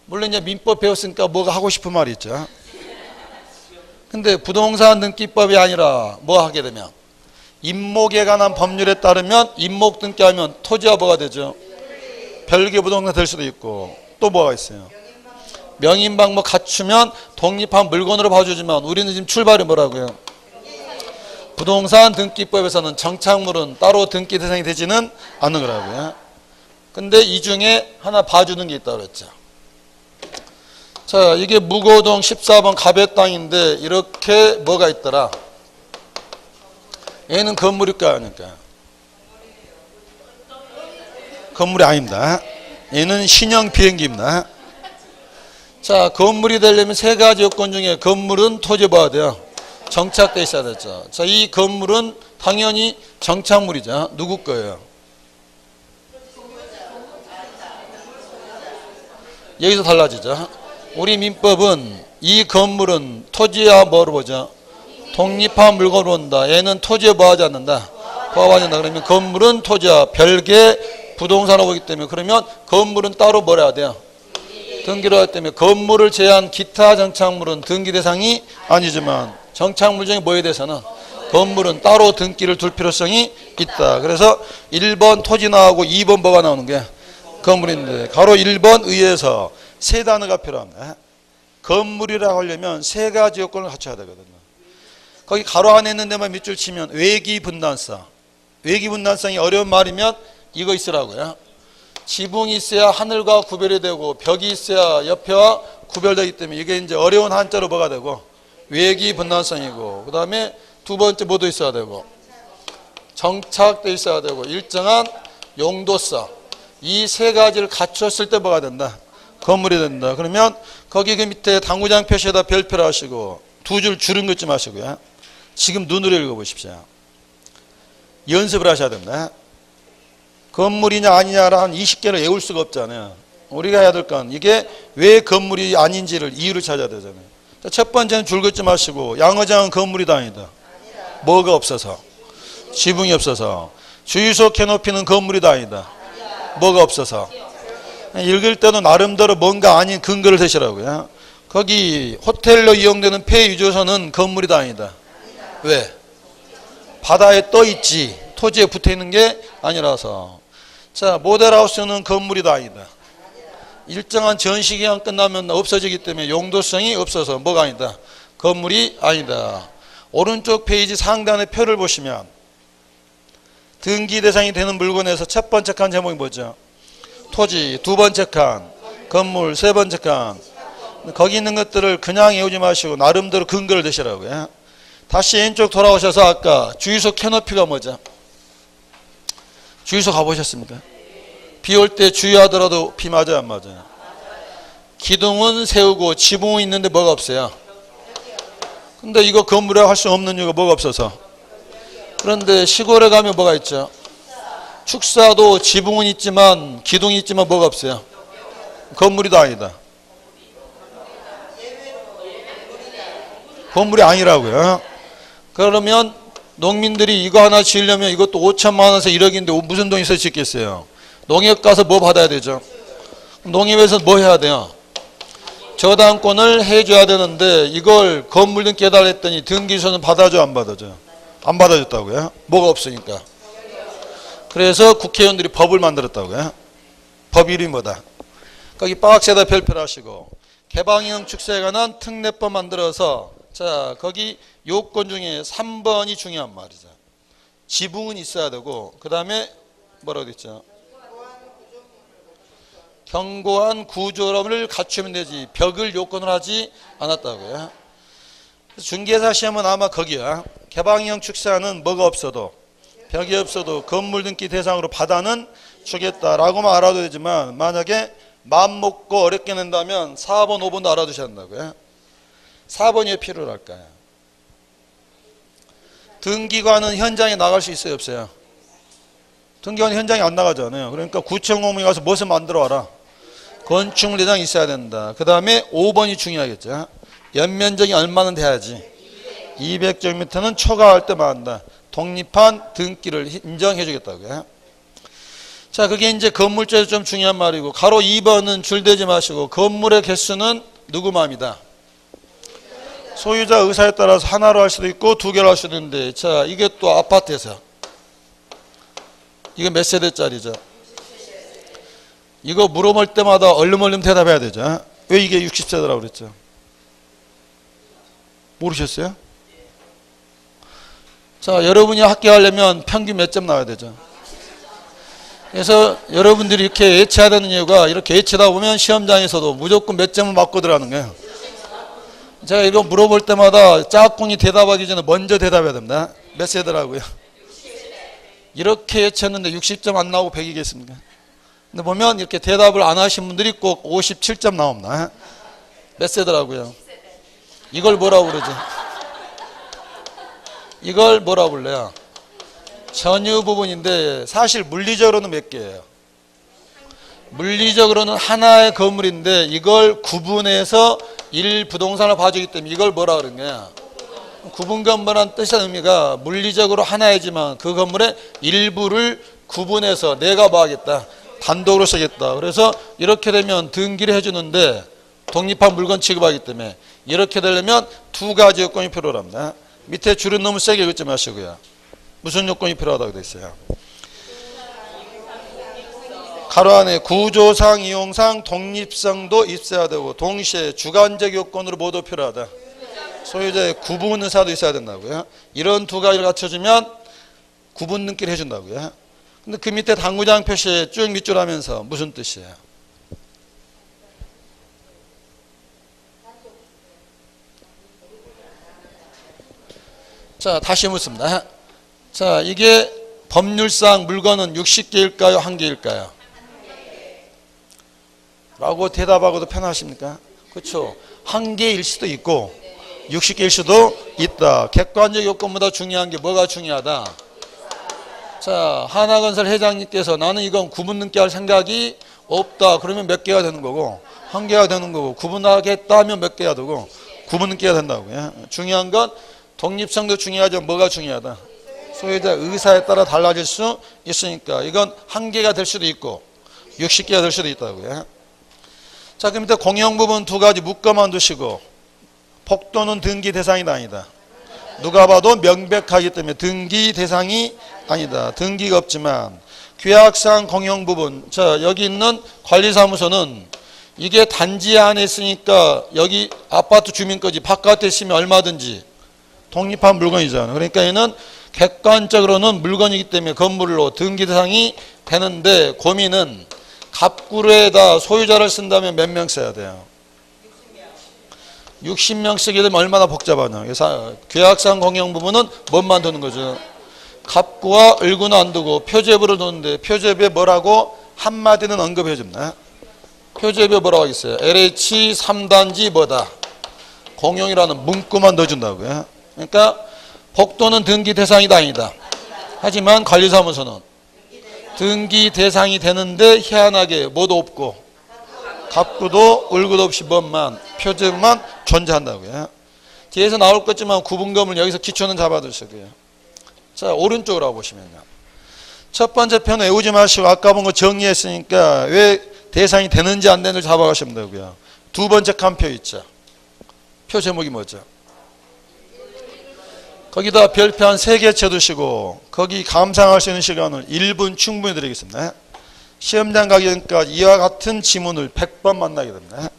A: 물론 이제 민법 배웠으니까 뭐가 하고 싶은 말이 있죠. 근데 부동산 등기법이 아니라 뭐 하게 되면 임목에 관한 법률에 따르면 임목 등기하면 토지가 뭐가 되죠? 별개 부동산 될 수도 있고 또 뭐가 있어요? 명인 방법 갖추면 독립한 물건으로 봐주지만 우리는 지금 출발이 뭐라고요? 부동산 등기법에서는 정착물은 따로 등기 대상이 되지는 않는 거라고요. 근데 이 중에 하나 봐주는 게 있다고 그랬죠. 자, 이게 무고동 14번 갑의 땅인데 이렇게 뭐가 있더라. 얘는 건물일까 아닐까? 건물이 아닙니다. 얘는 신형 비행기입니다. 자, 건물이 되려면 세 가지 요건 중에 건물은 토지에 봐야 돼요. 정착돼 있어야 되죠. 자, 이 건물은 당연히 정착물이죠. 누구 거예요? 여기서 달라지죠. 우리 민법은 이 건물은 토지와 뭐로 보죠? 독립한 물건으로 본다. 얘는 토지에 뭐하지 않는다. 부합하지 않는다. 그러면 건물은 토지와 별개 부동산으로 보기 때문에 그러면 건물은 따로 뭐라 해야 돼요? 등기로 하기 때문에 건물을 제외한 기타 정착물은 등기 대상이 아니지만 정착물 중에 뭐에 대해서는 건물은 따로 등기를 둘 필요성이 있다. 그래서 1번 토지 나오고 2번 뭐가 나오는 게 건물인데 가로 1번 의해서 세 단어가 필요합니다. 건물이라고 하려면 세 가지 요건을 갖춰야 되거든요. 거기 가로 안에 있는 데만 밑줄 치면 외기분단성. 외기분단성이 어려운 말이면 이거 있으라고요. 지붕이 있어야 하늘과 구별이 되고 벽이 있어야 옆에와 구별되기 때문에 이게 이제 어려운 한자로 뭐가 되고 외기분단성이고 그 다음에 두 번째 뭐도 있어야 되고 정착돼 있어야 되고 일정한 용도성. 이 세 가지를 갖췄을 때 뭐가 된다? 건물이 된다. 그러면 거기 그 밑에 당구장 표시에다 별표를 하시고 두 줄 줄은 긋지 마시고요. 지금 눈으로 읽어보십시오. 연습을 하셔야 됩니다. 건물이냐 아니냐를 한 20개를 외울 수가 없잖아요. 우리가 해야 될 건 이게 왜 건물이 아닌지를 이유를 찾아야 되잖아요. 첫 번째는 줄 긋지 마시고 양어장은 건물이다 아니다. 뭐가 없어서? 지붕이 없어서. 주유소 캐노피는 건물이다 아니다. 뭐가 없어서. 읽을 때도 나름대로 뭔가 아닌 근거를 대시라고요. 거기 호텔로 이용되는 폐유조선은 건물이다 아니다. 왜? 바다에 떠 있지 토지에 붙어 있는 게 아니라서. 자, 모델하우스는 건물이다 아니다. 일정한 전시기간 끝나면 없어지기 때문에 용도성이 없어서 뭐가 아니다. 건물이 아니다. 오른쪽 페이지 상단의 표를 보시면 등기 대상이 되는 물건에서 첫 번째 칸 제목이 뭐죠? 토지. 두 번째 칸 건물. 세 번째 칸. 거기 있는 것들을 그냥 외우지 마시고 나름대로 근거를 대시라고요. 다시 왼쪽 돌아오셔서 아까 주유소 캐노피가 뭐죠? 주유소 가보셨습니까? 비 올 때 주유하더라도 비 맞아요 안 맞아요? 기둥은 세우고 지붕은 있는데 뭐가 없어요? 근데 이거 건물이라고 할 수 없는 이유가 뭐가 없어서. 그런데 시골에 가면 뭐가 있죠? 축사도 지붕은 있지만 기둥이 있지만 뭐가 없어요? 건물이도 아니다. 건물이 아니라고요. 그러면 농민들이 이거 하나 지으려면 이것도 5천만 원에서 1억인데 무슨 돈이 있어서 짓겠어요? 농협 가서 뭐 받아야 되죠? 농협에서 뭐 해야 돼요? 저당권을 해줘야 되는데 이걸 건물 등기 해달라 했더니 등기소는 받아줘 안 받아줘? 안 받아줬다고요? 뭐가 없으니까. 그래서 국회의원들이 법을 만들었다고요. 법 이름이 뭐다? 거기 박스에다 별표를 하시고 개방형 축사에 관한 특례법 만들어서 자 거기 요건 중에 3번이 중요한 말이죠. 지붕은 있어야 되고 그 다음에 뭐라고 됐죠? 견고한 구조를 갖추면 되지 벽을 요건으로 하지 않았다고요. 중개사 시험은 아마 거기야. 개방형 축사는 뭐가 없어도 벽이 없어도 건물 등기 대상으로 받아는 주겠다라고만 알아도 되지만 만약에 마음 먹고 어렵게 낸다면 4번, 5번도 알아두셔야 한다고요. 4번이 왜 필요할까요? 등기관은 현장에 나갈 수 있어요, 없어요? 등기관은 현장에 안 나가잖아요. 그러니까 구청 공무원이 가서 무엇을 만들어 와라. 건축물 대장이 있어야 된다. 그 다음에 5번이 중요하겠죠. 연면적이 얼마는 돼야지. 200제곱미터는 초과할 때만 한다. 독립한 등기를 인정해 주겠다고요. 자, 그게 이제 건물주에서 좀 중요한 말이고 가로 2번은 줄대지 마시고 건물의 개수는 누구 마음이다. 소유자 의사에 따라서 하나로 할 수도 있고 두 개로 할 수도 있는데 자 이게 또 아파트에서 이거 몇 세대짜리죠? 이거 물어볼 때마다 얼른 대답해야 되죠. 왜 이게 60세대라고 그랬죠? 모르셨어요? 자, 여러분이 합격하려면 평균 몇 점 나와야 되죠? 그래서 여러분들이 이렇게 예체해야 되는 이유가 이렇게 예체다 보면 시험장에서도 무조건 몇 점을 맞고 들어가는 거예요. 제가 이거 물어볼 때마다 짝꿍이 대답하기 전에 먼저 대답해야 됩니다. 몇 세대라고요? 이렇게 예체했는데 60점 안 나오고 100이겠습니까? 근데 보면 이렇게 대답을 안 하신 분들이 꼭 57점 나옵니다. 몇 세대라고요? 이걸 뭐라고 그러지? 이걸 뭐라고 불러요? 전유 부분인데 사실 물리적으로는 몇 개예요? 물리적으로는 하나의 건물인데 이걸 구분해서 1부동산을 봐주기 때문에 이걸 뭐라 그러는 거야? 구분 건물한 뜻의 의미가 물리적으로 하나이지만 그 건물의 일부를 구분해서 내가 뭐 하겠다? 단독으로 쓰겠다. 그래서 이렇게 되면 등기를 해주는데 독립한 물건 취급하기 때문에 이렇게 되려면 두 가지 요건이 필요합니다. 밑에 줄은 너무 세게 긋지 마시고요. 무슨 요건이 필요하다고 되어 있어요? 가로 안에 구조상, 이용상, 독립성도 있어야 되고 동시에 주관적 요건으로 모두 필요하다. 소유자의 구분 의사도 있어야 된다고요. 이런 두 가지를 갖춰주면 구분 등기를 해준다고요. 근데 그 밑에 당구장 표시에 쭉 밑줄 하면서 무슨 뜻이에요? 자, 다시 묻습니다. 자, 이게 법률상 물건은 60개일까요? 1개일까요? 라고 대답하고도 편하십니까? 그렇죠. 1개일 수도 있고 60개일 수도 있다. 객관적 요건보다 중요한 게 뭐가 중요하다? 자, 하나건설 회장님께서 나는 이건 구분 등기할 생각이 없다. 그러면 몇 개가 되는 거고 1개가 되는 거고 구분하겠다 하면 몇 개가 되고 구분 등기가 된다고요. 중요한 건 독립성도 중요하죠. 뭐가 중요하다? 소유자 의사에 따라 달라질 수 있으니까 이건 1개가 될 수도 있고 60개가 될 수도 있다고요. 자, 그럼 밑에 공용 부분 두 가지 묶어만 두시고 폭도는 등기 대상이 아니다. 누가 봐도 명백하기 때문에 등기 대상이 아니다. 등기가 없지만 규약상 공용 부분 자 여기 있는 관리사무소는 이게 단지 안에 있으니까 여기 아파트 주민까지 바깥에 있으면 얼마든지 독립한 물건이잖아요. 그러니까 얘는 객관적으로는 물건이기 때문에 건물로 등기 대상이 되는데 고민은 갑구로에다 소유자를 쓴다면 몇 명 써야 돼요? 60명 쓰게 되면 얼마나 복잡하냐. 그래서 규약상 공용 부분은 뭔만 두는 거죠? 갑구와 을구는 안 두고 표제부를 두는데 표제부에 뭐라고 한마디는 언급해 줍니다. 표제부에 뭐라고 하겠어요? LH 3단지 뭐다? 공용이라는 문구만 넣어준다고요. 그러니까 복도는 등기 대상이다 아니다. 하지만 관리사무소는 등기 대상이 되는데 희한하게 뭐도 없고 갑구도 을구도 없이 뭐만 표제만 존재한다고요. 뒤에서 나올 것지만 구분검을 여기서 기초는 잡아두시고요. 자, 오른쪽으로 보시면요. 첫 번째 편 외우지 마시고 아까 본 거 정리했으니까 왜 대상이 되는지 안 되는지 잡아가시면 되고요. 두 번째 칸표 있죠. 표 제목이 뭐죠? 거기다 별표 한 3개 쳐두시고 거기 감상할 수 있는 시간을 1분 충분히 드리겠습니다. 시험장 가기 전까지 이와 같은 지문을 100번 만나게 됩니다.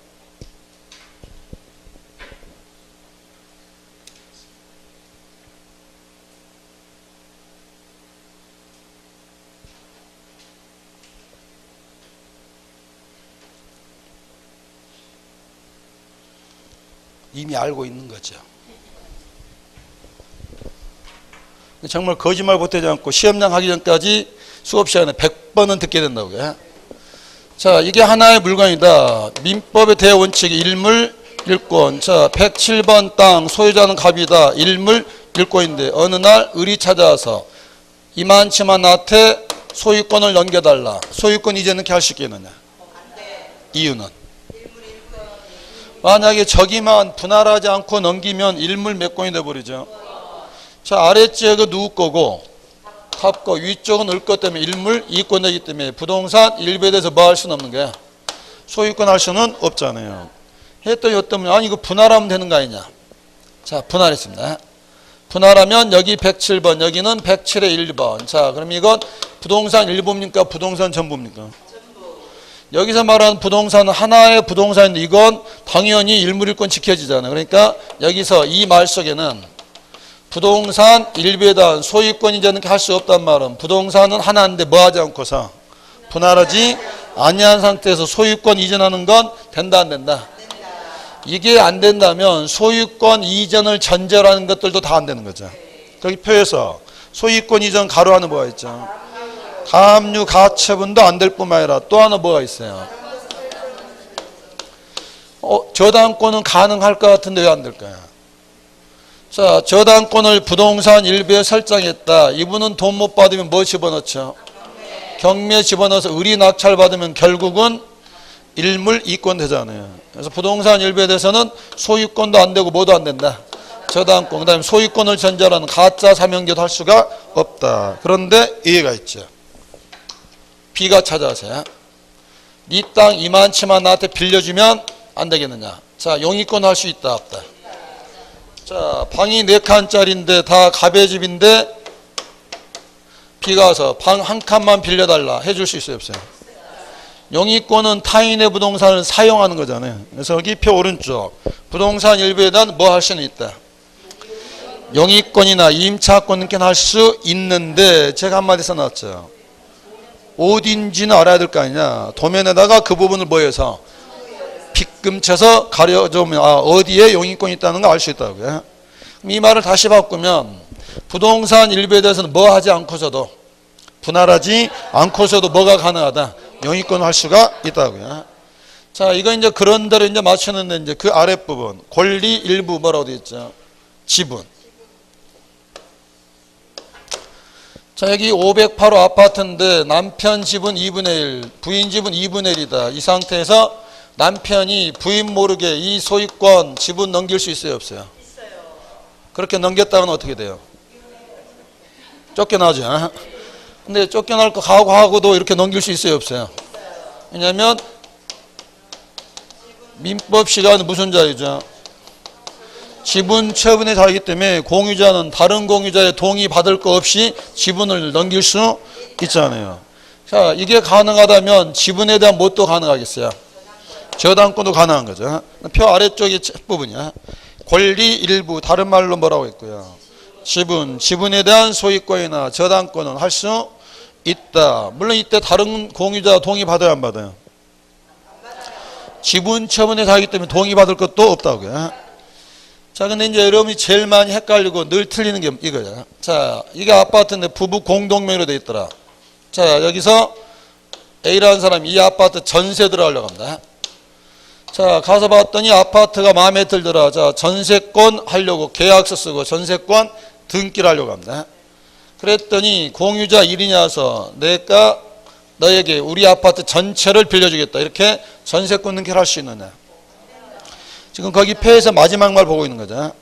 A: 이미 알고 있는 거죠. 정말 거짓말 보태지 않고 시험장 가기 전까지 수업 시간에 100번은 듣게 된다고요. 자, 이게 하나의 물건이다. 민법의 대원칙이 일물 일권. 자, 107번 땅 소유자는 갑이다. 일물 일권인데 어느 날 을이 찾아와서 이만치만 나한테 소유권을 넘겨달라. 소유권 이제 넣게 할 수 있겠느냐? 이유는? 만약에 저기만 분할하지 않고 넘기면 일물 몇 권이 돼버리죠. 자, 아래쪽은 누구 거고 갑 거, 위쪽은 을 것 때문에 일물 이권 되기 때문에 부동산 일부에 대해서 뭐 할 수는 없는 거야. 소유권 할 수는 없잖아요. 했더니 어떠면 아니 이거 분할하면 되는 거 아니냐. 자, 분할했습니다. 분할하면 여기 107번 여기는 107의 1번. 자, 그럼 이건 부동산 일부입니까? 부동산 전부입니까? 여기서 말하는 부동산은 하나의 부동산인데 이건 당연히 일물일권 지켜지잖아요. 그러니까 여기서 이 말 속에는 부동산 일부에 대한 소유권 이전은 할 수 없단 말은 부동산은 하나인데 뭐 하지 않고서 분할하지 아니한 상태에서 소유권 이전하는 건 된다 안 된다? 이게 안 된다면 소유권 이전을 전제로 하는 것들도 다 안 되는 거죠. 거기 표에서 소유권 이전 가로 하나 뭐가 있죠? 가압류 가처분도 안 될 뿐만 아니라 또 하나 뭐가 있어요? 저당권은 가능할 것 같은데 왜 안 될까요? 자, 저당권을 부동산 일부에 설정했다. 이분은 돈 못 받으면 뭐 집어넣죠? 경매 집어넣어서 을이 낙찰 받으면 결국은 일물 이권 되잖아요. 그래서 부동산 일부에 대해서는 소유권도 안 되고 뭐도 안 된다. 저당권, 그 다음에 소유권을 전제로 하는 가짜 사명제도 할 수가 없다. 그런데 이해가 있죠. B가 찾아와서요. 네 땅 이만치만 나한테 빌려주면 안 되겠느냐. 자, 용의권 할 수 있다 없다. 자, 방이 4칸짜리인데 다 갑의 집인데 B가 와서 방 한 칸만 빌려달라 해줄 수 있어요 없어요? 용의권은 타인의 부동산을 사용하는 거잖아요. 그래서 여기 표 오른쪽 부동산 일부에 대한 뭐 할 수는 있다. 용의권이나 임차권은 할 수 있는데 제가 한마디 써놨죠. 어딘지는 알아야 될 거 아니냐. 도면에다가 그 부분을 뭐 해서 빗금 쳐서 가려주면 어디에 용의권이 있다는 거 알 수 있다고요. 이 말을 다시 바꾸면 부동산 일부에 대해서는 뭐 하지 않고서도 분할하지 않고서도 뭐가 가능하다. 용의권을 할 수가 있다고요. 자, 이거 이제 그런 대로 이제 맞추는데 이제 그 아랫부분 권리 일부 뭐라고 되어 있죠? 지분. 자, 여기 508호 아파트인데 남편 지분 2분의 1, 부인 지분 2분의 1이다. 이 상태에서 남편이 부인 모르게 이 소유권 지분 넘길 수 있어요 없어요? 있어요. 그렇게 넘겼다면 어떻게 돼요? 쫓겨나죠. 근데 쫓겨날 거 각오하고도 이렇게 넘길 수 있어요 없어요? 왜냐하면 민법 시간은 무슨 자유죠? 지분 처분의 자유이기 때문에 공유자는 다른 공유자의 동의 받을 거 없이 지분을 넘길 수 있잖아요. 자, 이게 가능하다면 지분에 대한 뭣도 가능하겠어요? 저당권도 가능한 거죠. 표 아래쪽이 부분이야. 권리 일부 다른 말로 뭐라고 했고요. 지분에 대한 소유권이나 저당권은 할 수 있다. 물론 이때 다른 공유자 동의 받아야 안 받아요? 지분 처분의 자유이기 때문에 동의 받을 것도 없다고요. 자, 근데 이제 여러분이 제일 많이 헷갈리고 늘 틀리는 게 이거야. 자, 이게 아파트인데 부부 공동명의로 돼 있더라. 자, 여기서 A라는 사람이 이 아파트 전세 들어가려고 합니다. 자, 가서 봤더니 아파트가 마음에 들더라. 자, 전세권 하려고 계약서 쓰고 전세권 등기를 하려고 합니다. 그랬더니 공유자 1인이 와서 내가 너에게 우리 아파트 전체를 빌려주겠다. 이렇게 전세권 등기를 할 수 있느냐. 지금 거기 폐에서 마지막 말 보고 있는 거죠.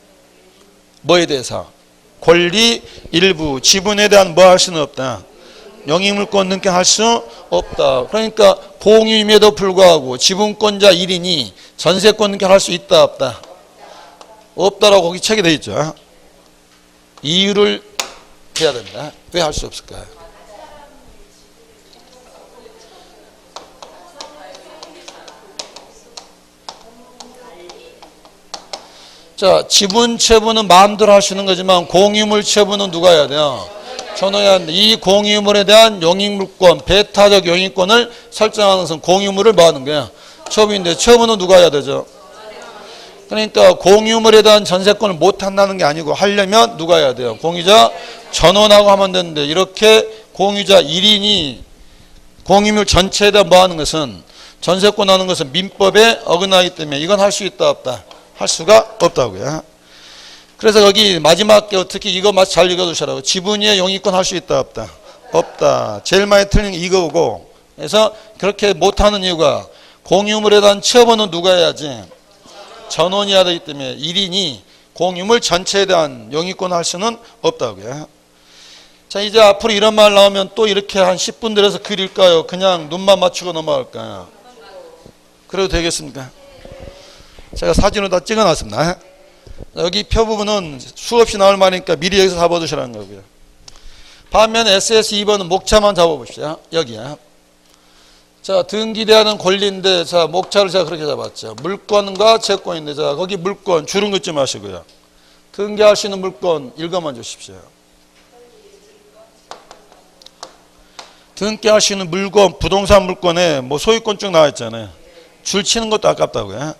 A: 뭐에 대해서? 권리 일부, 지분에 대한 뭐 할 수는 없다. 영위물권 등기할 수 없다. 그러니까 공유임에도 불구하고 지분권자 1인이 전세권 등기할 수 있다 없다? 없다라고 거기 책에 되어 있죠. 이유를 해야 된다. 왜 할 수 없을까요? 자, 지분 처분은 마음대로 할 수 있는 거지만 공유물 처분은 누가 해야 돼요? 전원해야 하는데 이 공유물에 대한 영위물권, 배타적 영위권을 설정하는 것은 공유물을 뭐 하는 거야? 처분인데 처분은 누가 해야 되죠? 그러니까 공유물에 대한 전세권을 못 한다는 게 아니고 하려면 누가 해야 돼요? 공유자 전원하고 하면 되는데 이렇게 공유자 1인이 공유물 전체에 대한 뭐 하는 것은 전세권 하는 것은 민법에 어긋나기 때문에 이건 할 수 있다 없다? 할 수가 없다고요. 그래서 거기 마지막 게 특히 이거 잘 읽어두시라고. 지분 위에 용의권 할 수 있다 없다? 없다. 제일 많이 틀린 게 이거고. 그래서 그렇게 못하는 이유가 공유물에 대한 처분은 누가 해야지? 전원이 해야 되기 때문에 1인이 공유물 전체에 대한 용의권 할 수는 없다고요. 자, 이제 앞으로 이런 말 나오면 또 이렇게 한 10분 들여서 그릴까요? 그냥 눈만 맞추고 넘어갈까요? 그래도 되겠습니까? 제가 사진으로 다 찍어놨습니다. 여기 표 부분은 수없이 나올 말이니까 미리 여기서 잡아두시라는 거고요. 반면에 SS 2번은 목차만 잡아보십시오. 여기야. 자, 등기대하는 권리인데, 자, 목차를 제가 그렇게 잡았죠. 물권과 채권인데, 자, 거기 물권 줄은 긋지 마시고요. 등기할 수 있는 물권 읽어만 주십시오. 등기할 수 있는 물권, 부동산 물권에 뭐 소유권 쭉 나와 있잖아요. 줄 치는 것도 아깝다고요.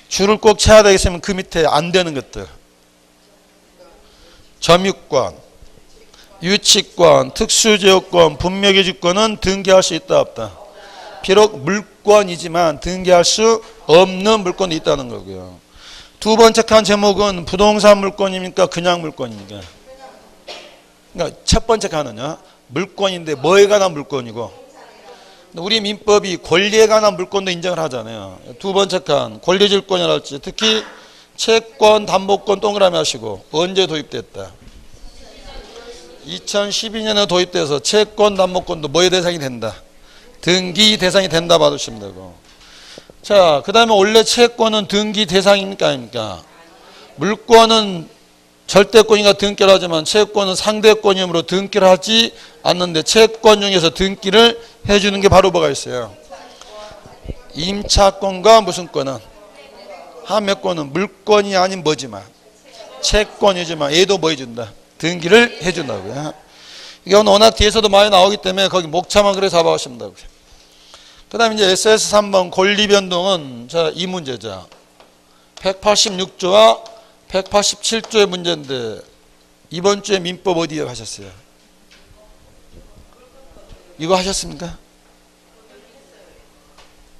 A: 줄을 꼭 쳐야 되겠으면 그 밑에 안 되는 것들. 점유권, 유치권, 특수제어권, 분묘기지권은 등기할 수 있다 없다? 비록 물권이지만 등기할 수 없는 물권이 있다는 거고요. 두 번째 칸 제목은 부동산 물권입니까? 그냥 물권입니까? 그러니까 첫 번째 칸은요. 물권인데 뭐에 관한 물권이고 우리 민법이 권리에 관한 물권도 인정을 하잖아요. 두 번째 칸 권리질권이랄지 특히 채권, 담보권 동그라미 하시고 언제 도입됐다? 2012년에 도입돼서 채권, 담보권도 뭐의 대상이 된다? 등기 대상이 된다 받으시면 되고. 자, 그 다음에 원래 채권은 등기 대상입니까 아닙니까? 물권은 절대권이가 등기를 하지만 채권은 상대권이므로 등기를 하지 않는데 채권 중에서 등기를 해주는 게 바로 뭐가 있어요? 임차권과 무슨 권은? 함매권은 물권이 아닌 뭐지만 채권이지만 얘도 뭐 해준다? 등기를 해준다고요. 이건 워낙 뒤에서도 많이 나오기 때문에 거기 목차만 그래 잡아가시면 되고요. 그 다음에 이제 SS 3번 권리 변동은 자, 이 문제죠. 186조와 187조의 문제인데 이번 주에 민법 어디에 가셨어요? 이거 하셨습니까?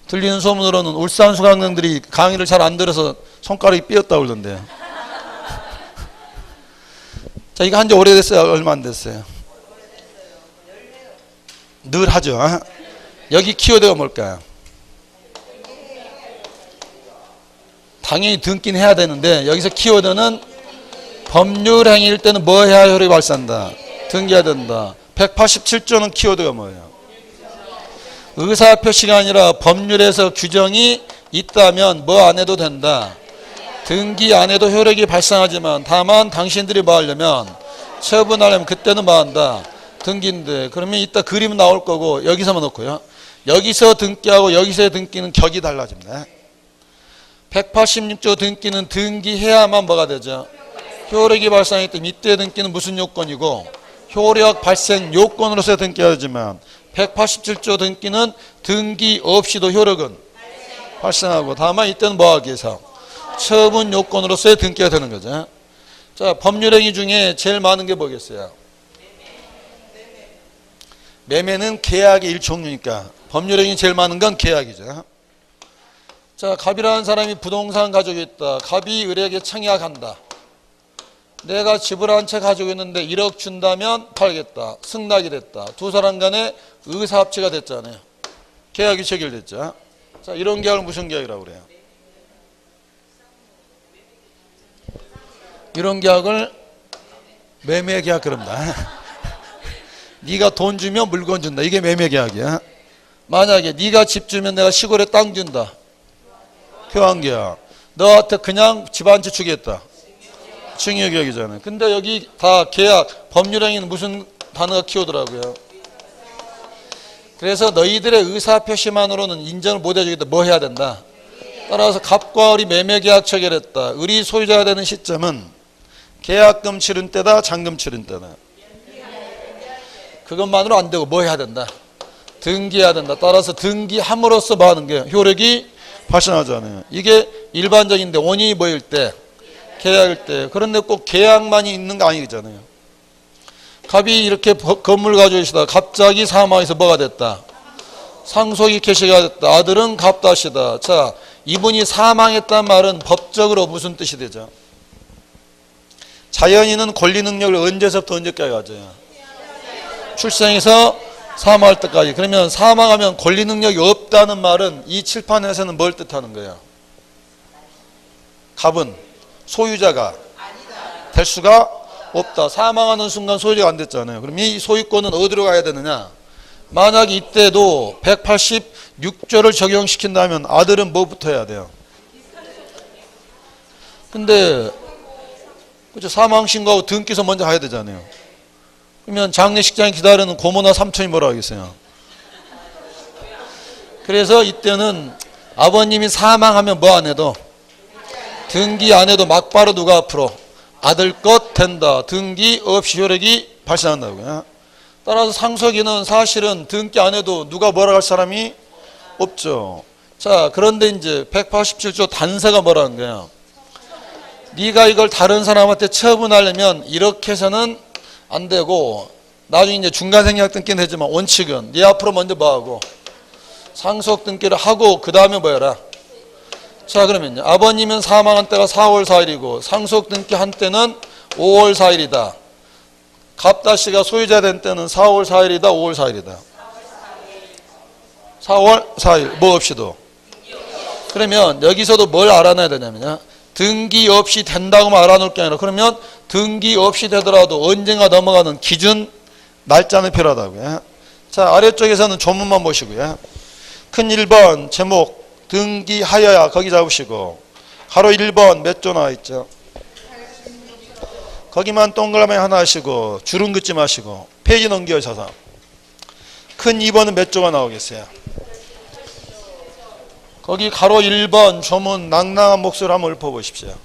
A: 들리는 소문으로는 울산 수강생들이 강의를 잘 안 들어서 손가락이 삐었다고 그러던데요. 자, 이거 한 지 오래됐어요? 얼마 안 됐어요? 늘 하죠. 여기 키워드가 뭘까요? 당연히 등기는 해야 되는데 여기서 키워드는 법률 행위일 때는 뭐 해야 효력이 발산한다? 등기해야 된다. 187조는 키워드가 뭐예요? 의사표시가 아니라 법률에서 규정이 있다면 뭐 안 해도 된다. 등기 안 해도 효력이 발생하지만 다만 당신들이 뭐 하려면 처분하려면 그때는 뭐 한다? 등기인데 그러면 이따 그림 나올 거고 여기서만 놓고요. 여기서 등기하고 여기서의 등기는 격이 달라집니다. 186조 등기는 등기해야만 뭐가 되죠? 효력이 발생하기 때문에 이때 등기는 무슨 요건이고 효력 발생 요건으로서 등기해야 되지만 187조 등기는 등기 없이도 효력은 발생하고 다만 이때는 뭐 하기 위해서 처분 요건으로서의 등기가 되는 거죠. 자, 법률행위 중에 제일 많은 게 뭐겠어요? 매매는 계약의 일종류니까 법률행위 제일 많은 건 계약이죠. 자, 갑이라는 사람이 부동산 가지고 있다. 갑이 을에게 청약한다. 내가 집을 한 채 가지고 있는데 1억 준다면 팔겠다. 승낙이 됐다. 두 사람 간에 의사합치가 됐잖아요. 계약이 체결됐죠. 자, 이런 계약을 무슨 계약이라고 그래요? 이런 계약을 매매 계약 그럽니다. 네가 돈 주면 물건 준다. 이게 매매 계약이야. 만약에 네가 집 주면 내가 시골에 땅 준다. 교환계약. 너한테 그냥 집 한 채 주겠다. 증여계약이잖아요. 근데 여기 다 계약, 법률행위는 무슨 단어가 키우더라고요. 그래서 너희들의 의사표시만으로는 인정을 못 해주겠다. 뭐 해야 된다? 따라서 갑과 을이 매매계약 체결했다. 을이 소유자가 되는 시점은 계약금 치른 때다, 잔금 치른 때다. 그것만으로 안 되고 뭐 해야 된다? 등기해야 된다. 따라서 등기함으로써 뭐 하는 게 효력이 발생하잖아요. 이게 일반적인데 원인이 뭐일 때? 계약일 때. 그런데 꼭 계약만이 있는 거 아니잖아요. 갑이 이렇게 건물 가지고 있다가 갑자기 사망해서 뭐가 됐다? 상속이 개시가 됐다. 아들은 갑다시다. 자, 이분이 사망했단 말은 법적으로 무슨 뜻이 되죠? 자연인은 권리 능력을 언제서부터 언제까지 가져요? 출생에서 사망할 때까지. 그러면 사망하면 권리 능력이 없다는 말은 이 칠판에서는 뭘 뜻하는 거예요? 갑은 소유자가 될 수가 없다. 사망하는 순간 소유자가 안 됐잖아요. 그럼 이 소유권은 어디로 가야 되느냐? 만약 이때도 186조를 적용시킨다면 아들은 뭐부터 해야 돼요? 근데 그죠? 사망신고하고 등기소 먼저 가야 되잖아요. 그러면 장례식장에 기다리는 고모나 삼촌이 뭐라 하겠어요? 그래서 이때는 아버님이 사망하면 뭐 안 해도 등기 안 해도 막바로 누가 앞으로 아들 것 된다. 등기 없이 효력이 발생한다고요. 따라서 상속인은 사실은 등기 안 해도 누가 뭐라 할 사람이 없죠. 자, 그런데 이제 187조 단서가 뭐라는 거예요? 네가 이걸 다른 사람한테 처분하려면 이렇게 해서는 안 되고 나중에 이제 중간 생략 등기는 되지만 원칙은 네 앞으로 먼저 뭐하고 상속 등기를 하고 그 다음에 뭐해라. 자, 그러면요. 아버님은 사망한 때가 4월 4일이고 상속 등기한 때는 5월 4일이다. 갑다씨가 소유자 된 때는 4월 4일이다. 5월 4일이다. 4월 4일 뭐 없이도. 그러면 여기서도 뭘 알아놔야 되냐면요. 등기 없이 된다고만 알아놓을 게 아니라 그러면 등기 없이 되더라도 언젠가 넘어가는 기준 날짜는 필요하다고요. 자, 아래쪽에서는 조문만 보시고요. 큰 1번 제목 등기하여야 거기 잡으시고 가로 1번 몇 조 나와 있죠? 거기만 동그라미 하나 하시고 줄은 긋지 마시고 페이지 넘겨셔서 큰 2번은 몇 조가 나오겠어요? 거기 가로 1번 조문 낭낭한 목소리를 한번 읊어보십시오.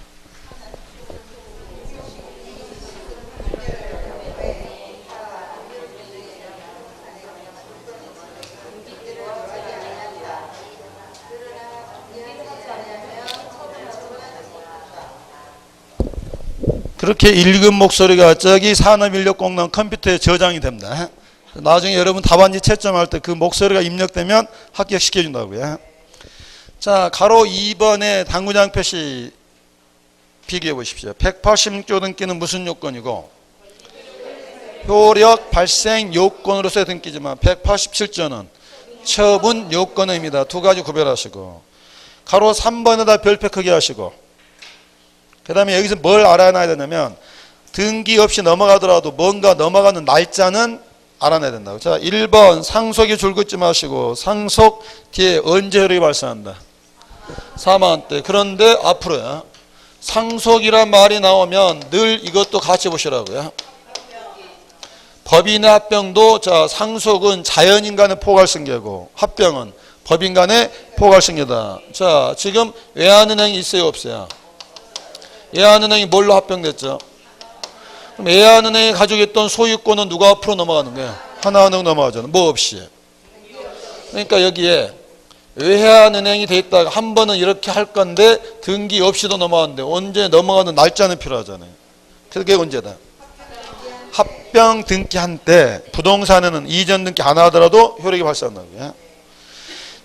A: 그렇게 읽은 목소리가 저기 산업인력공단 컴퓨터에 저장이 됩니다. 나중에 여러분 답안지 채점할 때 그 목소리가 입력되면 합격시켜준다고요. 자, 가로 2번의 당구장 표시 비교해 보십시오. 186조 등기는 무슨 요건이고 효력 발생 요건으로서의 등기지만 187조는 처분 요건입니다. 두 가지 구별하시고 가로 3번에다 별표 크게 하시고 그 다음에 여기서 뭘 알아놔야 되냐면 등기 없이 넘어가더라도 뭔가 넘어가는 날짜는 알아내야 된다고. 자, 1번 상속이 줄 긋지 마시고 상속 뒤에 언제 효력이 발생한다? 사망한 때. 그런데 앞으로야 상속이란 말이 나오면 늘 이것도 같이 보시라고요. 법인의 합병도 자 상속은 자연인 간의 포괄승계고 합병은 법인 간의 포괄승계다. 자, 지금 외환은행이 있어요 없어요? 외환은행이 뭘로 합병됐죠? 그럼 외환은행이 가지고 있던 소유권은 누가 앞으로 넘어가는 거예요? 하나은행 넘어가잖아요. 뭐 없이. 그러니까 여기에 외환은행이 돼 있다가 한 번은 이렇게 할 건데 등기 없이도 넘어가는데 언제 넘어가는 날짜는 필요하잖아요. 그게 언제다? 합병 등기한 때 부동산에는 이전 등기 안 하더라도 효력이 발생한다고요.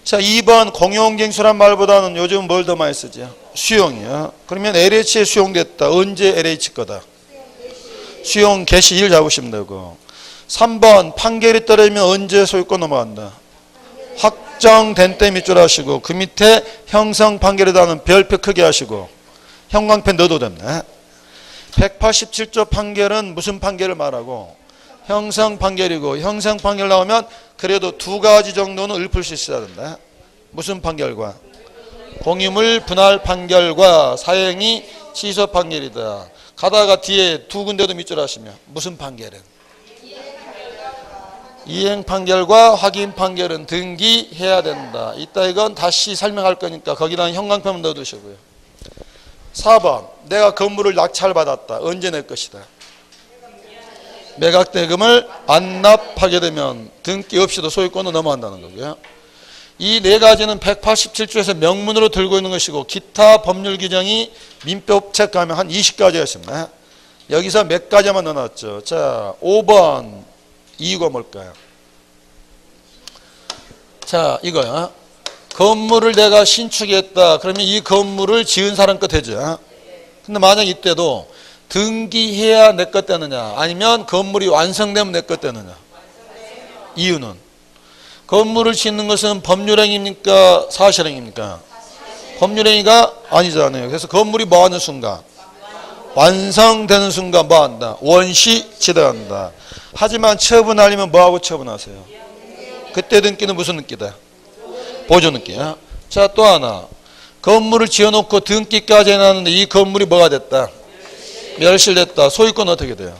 A: 자, 2번 공용갱수란 말보다는 요즘 뭘 더 많이 쓰죠? 수용이요. 그러면 LH에 수용됐다. 언제 LH 거다? 수용 개시일 잡으시면 되고. 3번 판결이 떨어지면 언제 소유권 넘어간다? 확정된 때 밑줄 하시고 그 밑에 형성 판결이라는 별표 크게 하시고 형광펜 넣어도 됩니다. 187조 판결은 무슨 판결을 말하고? 형성 판결이고, 형성 판결 나오면 그래도 두 가지 정도는 읊을 수 있어야 된다. 무슨 판결과? 공유물 분할 판결과 사행위 취소 판결이다. 가다가 뒤에 두 군데도 밑줄 하시면 무슨 판결은? 이행 판결과 확인 판결은 등기해야 된다. 이따 이건 다시 설명할 거니까 거기다 형광펜 넣어두시고요. 4번 내가 건물을 낙찰받았다. 언제 낼 것이다? 매각대금을 안 납하게 되면 등기 없이도 소유권으로 넘어간다는 거고요. 이 네 가지는 187조에서 명문으로 들고 있는 것이고 기타 법률 규정이 민법책 가면 한 20가지가 있습니다. 여기서 몇 가지만 넣어놨죠. 자, 5번 이유가 뭘까요? 자, 이거야. 건물을 내가 신축했다. 그러면 이 건물을 지은 사람 거 되죠. 근데 만약 이때도 등기해야 내 것 되느냐 아니면 건물이 완성되면 내 것 되느냐. 이유는 건물을 짓는 것은 법률행위입니까? 사실행위입니까? 법률행위가 아니잖아요. 그래서 건물이 뭐하는 순간? 완성되는 순간 뭐한다? 원시 지대한다. 하지만 처분하려면 뭐하고 처분하세요? 그때 등기는 무슨 등기다? 보조 등기야. 자, 또 하나. 건물을 지어놓고 등기까지 해놨는데 이 건물이 뭐가 됐다? 멸실됐다. 소유권 어떻게 돼요?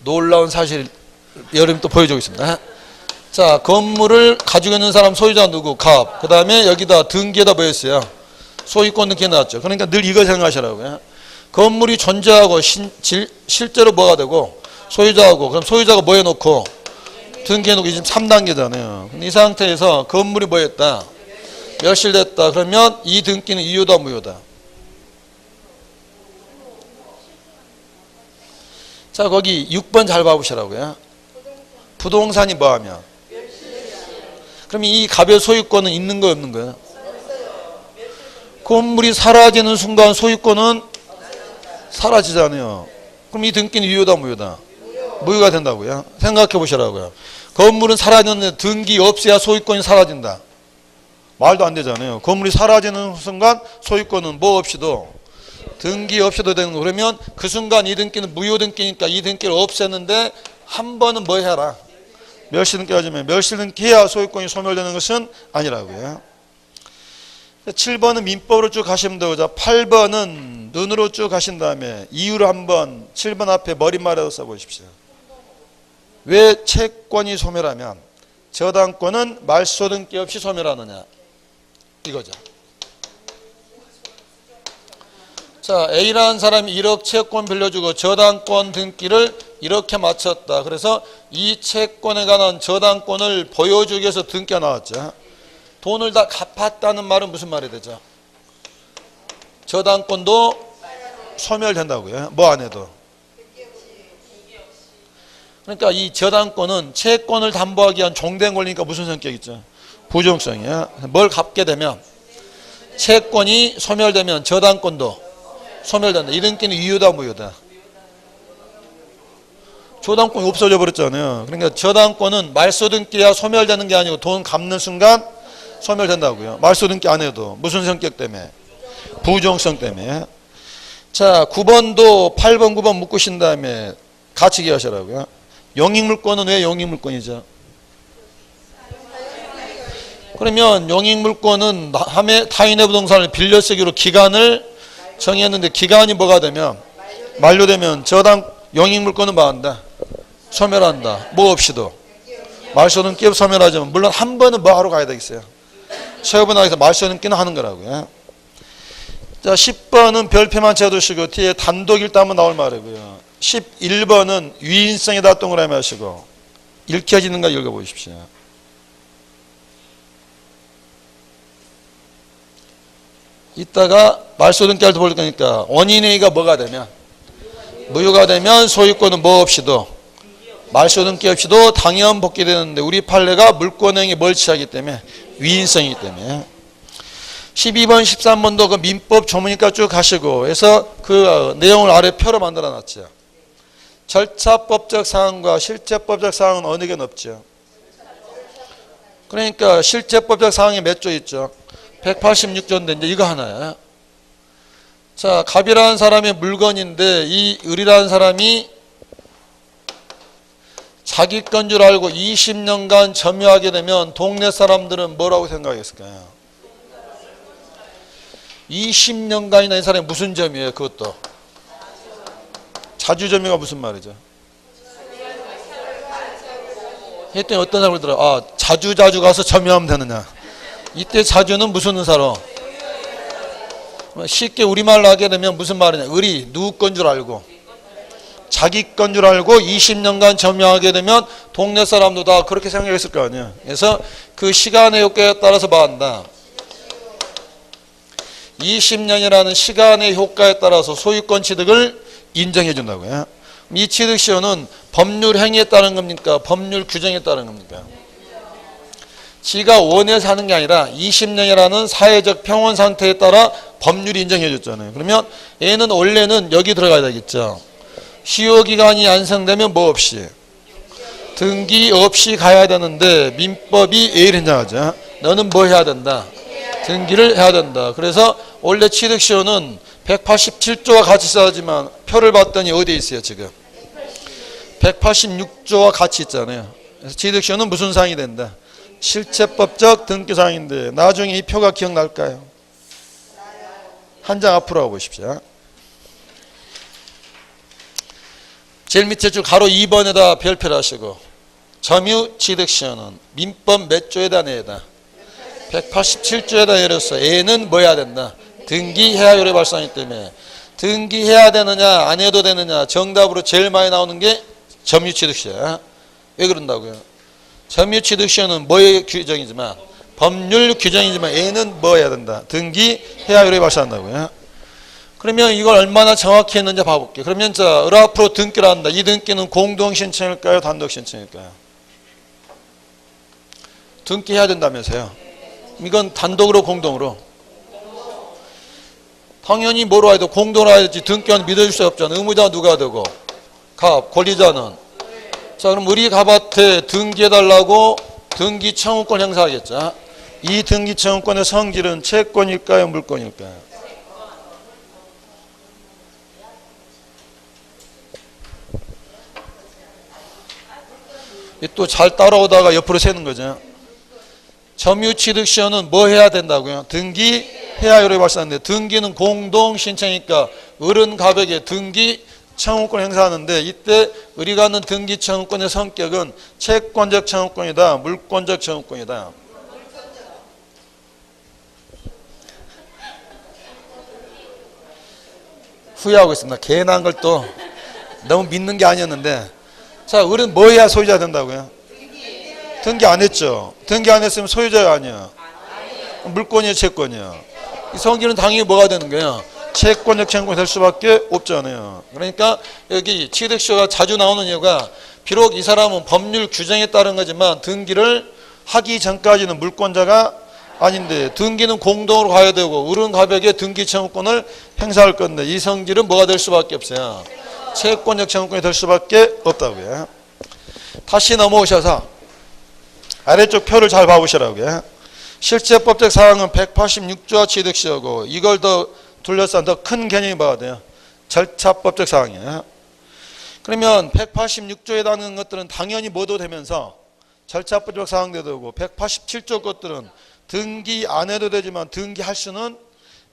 A: 놀라운 사실 여러분 또 보여주겠습니다. 자, 건물을 가지고 있는 사람 소유자 누구? 갑. 그 다음에 여기다 등기에다 뭐 했어요? 소유권 등기 나왔죠. 그러니까 늘 이거 생각하시라고요. 건물이 존재하고 실제로 뭐가 되고 소유자하고 그럼 소유자가 뭐 해놓고 등기해놓고 지금 3단계잖아요. 이 상태에서 건물이 뭐 했다? 멸실됐다. 그러면 이 등기는 유효다 무효다? 자, 거기 6번 잘 봐보시라고요. 부동산이 뭐하면? 그럼 이 갑의 소유권은 있는 거 없는 거예요? 건물이 사라지는 순간 소유권은 사라지잖아요. 그럼 이 등기는 유효다 무효다? 무효가 된다고요. 생각해 보시라고요. 건물은 사라졌는데 등기 없애야 소유권이 사라진다. 말도 안 되잖아요. 건물이 사라지는 순간 소유권은 뭐 없이도 등기 없이도 되는 거. 그러면 그 순간 이 등기는 무효 등기니까 이 등기를 없앴는데 한 번은 뭐 해라? 멸시 등기 하지만 멸시 등기 해야 소유권이 소멸되는 것은 아니라고요. 7번은 민법으로 쭉 가시면 되고 8번은 눈으로 쭉 가신 다음에 이유를 한번 7번 앞에 머릿말에도 써보십시오. 왜 채권이 소멸하면 저당권은 말소 등기 없이 소멸하느냐 이거죠. 자, A라는 사람이 1억 채권 빌려주고 저당권 등기를 이렇게 마쳤다. 그래서 이 채권에 관한 저당권을 보여주기 위해서 등기가 나왔죠. 돈을 다 갚았다는 말은 무슨 말이 되죠? 저당권도 소멸된다고요. 뭐 안 해도. 그러니까 이 저당권은 채권을 담보하기 위한 종된 권리니까 무슨 성격이 있죠? 부정성이야. 뭘 갚게 되면 채권이 소멸되면 저당권도 소멸된다. 이 등기는 유효다 무효다? 저당권이 없어져 버렸잖아요. 그러니까 저당권은 말소 등기야 소멸되는 게 아니고 돈 갚는 순간 소멸된다고요. 말소 등기 안 해도 무슨 성격 때문에? 부정성 때문에. 자, 9번도 8번 9번 묶으신 다음에 같이 기하시라고요. 용익물권은 왜 용익물권이죠? 그러면 용익물권은 타인의 부동산을 빌려 쓰기로 기간을 정했는데 기간이 뭐가 되면 만료되면 저당 용익물권은 뭐 한다? 소멸한다. 뭐 없이도. 말소 등기 소멸하지만 물론 한 번은 뭐 하러 가야 되겠어요? 처분하기위해서 말소 등기는 하는 거라고요. 자, 10번은 별표만 채워두시고 뒤에 단독 일단 한번 나올 말이고요. 11번은 유인성에다 동그라미 하시고 읽혀지는가 읽어보십시오. 이따가 말소 등기할 때 볼 거니까 원인행위가 뭐가 되면 무효가 되면 소유권은 뭐 없이도 말소 등기 없이도 당연 복귀되는데 우리 판례가 물권행위 멀치하기 때문에 위인성이기 때문에 12번 13번도 그 민법 조문니까 쭉 가시고 해서 그 내용을 아래 표로 만들어 놨죠. 절차법적 사항과 실제법적 사항은 어느 게 높죠? 그러니까 실제법적 사항이 몇 조 있죠? 186조인데 이제 이거 하나야. 자, 갑이라는 사람이 물건인데 이 을이라는 사람이 자기 건 줄 알고 20년간 점유하게 되면 동네 사람들은 뭐라고 생각했을까요? 20년간이나 이 사람이 무슨 점이에요? 그것도 자주점유가 무슨 말이죠? 했더니 어떤 사람을 들어? 아, 자주 가서 점유하면 되느냐? 이때 자주는 무슨 의사로? 쉽게 우리말로 하게 되면 무슨 말이냐? 을이 누구 건 줄 알고 자기 건 줄 알고 20년간 점유하게 되면 동네 사람도 다 그렇게 생각했을 거 아니에요. 그래서 그 시간의 효과에 따라서 뭐 한다? 20년이라는 시간의 효과에 따라서 소유권 취득을 인정해 준다고요. 이 취득시효는 법률 행위에 따른 겁니까? 법률 규정에 따른 겁니까? 지가 원해서 하는 게 아니라 20년이라는 사회적 평온 상태에 따라 법률이 인정해 줬잖아요. 그러면 얘는 원래는 여기 들어가야 되겠죠. 시효기간이 완성되면 뭐 없이? 등기 없이 가야 되는데 민법이 A를 인정하죠. 너는 뭐 해야 된다? 등기를 해야 된다. 그래서 원래 취득시효는 187조와 같이 써야지만 표를 봤더니 어디에 있어요 지금? 186조와 같이 있잖아요. 그래서 취득시효는 무슨 사항이 된다? 실체법적 등기사항인데 나중에 이 표가 기억날까요? 한 장 앞으로 가보십시오. 제일 밑에 줄 가로 2번에다 별표를 하시고 점유 취득시효는 민법 몇 조에다 내다? 187조에다 내렸어. A는 뭐 해야 된다? 등기해야 요래 발생하기 때문에 등기해야 되느냐 안 해도 되느냐 정답으로 제일 많이 나오는 게 점유 취득시효야. 왜 그런다고요? 점유 취득시효는 뭐의 규정이지만 법률 규정이지만 A는 뭐 해야 된다? 등기해야 요래 발생한다고요. 그러면 이걸 얼마나 정확히 했는지 봐볼게요. 그러면 자, 을 앞으로 등기를 한다. 이 등기는 공동신청일까요? 단독신청일까요? 등기해야 된다면서요. 이건 단독으로 공동으로? 당연히 뭐로 해야 돼? 공동으로 해야지. 등기는 믿어줄 수 없잖아. 의무자는 누가 되고? 갑, 권리자는? 자, 그럼 우리 갑한테 등기해달라고 등기 청구권 행사하겠죠. 이 등기 청구권의 성질은 채권일까요? 물권일까요? 또 잘 따라오다가 옆으로 새는 거죠. 점유취득시효는 뭐 해야 된다고요? 등기해야 요래 발생하는데 등기는 공동신청이니까 을은 갑에게 등기 청구권 행사하는데 이때 을이 갖는 등기 청구권의 성격은 채권적 청구권이다, 물권적 청구권이다. 후회하고 있습니다. 괜한 걸 또 너무 믿는 게 아니었는데 자, 을은 뭐 해야 소유자 된다고요? 등기 안 했죠. 등기 안 했으면 소유자가 아니야. 물권이야, 채권이야. 이 성질은 당연히 뭐가 되는 거야? 채권적 청구권이 될 수밖에 없잖아요. 그러니까 여기 취득시효가 자주 나오는 이유가 비록 이 사람은 법률 규정에 따른 거지만 등기를 하기 전까지는 물권자가 아닌데 등기는 공동으로 가야 되고 을은 갑에게 등기 청구권을 행사할 건데 이 성질은 뭐가 될 수밖에 없어요. 채권적 청구권이 될 수밖에 없다고요. 다시 넘어오셔서 아래쪽 표를 잘 봐보시라고요. 실제법적 사항은 186조와 취득시효고 이걸 더 둘러싼 더 큰 개념이 뭐가 돼요? 절차법적 사항이에요. 그러면 186조에 해당하는 것들은 당연히 뭐도 되면서 절차법적 사항도 되고 187조 것들은 등기 안 해도 되지만 등기할 수는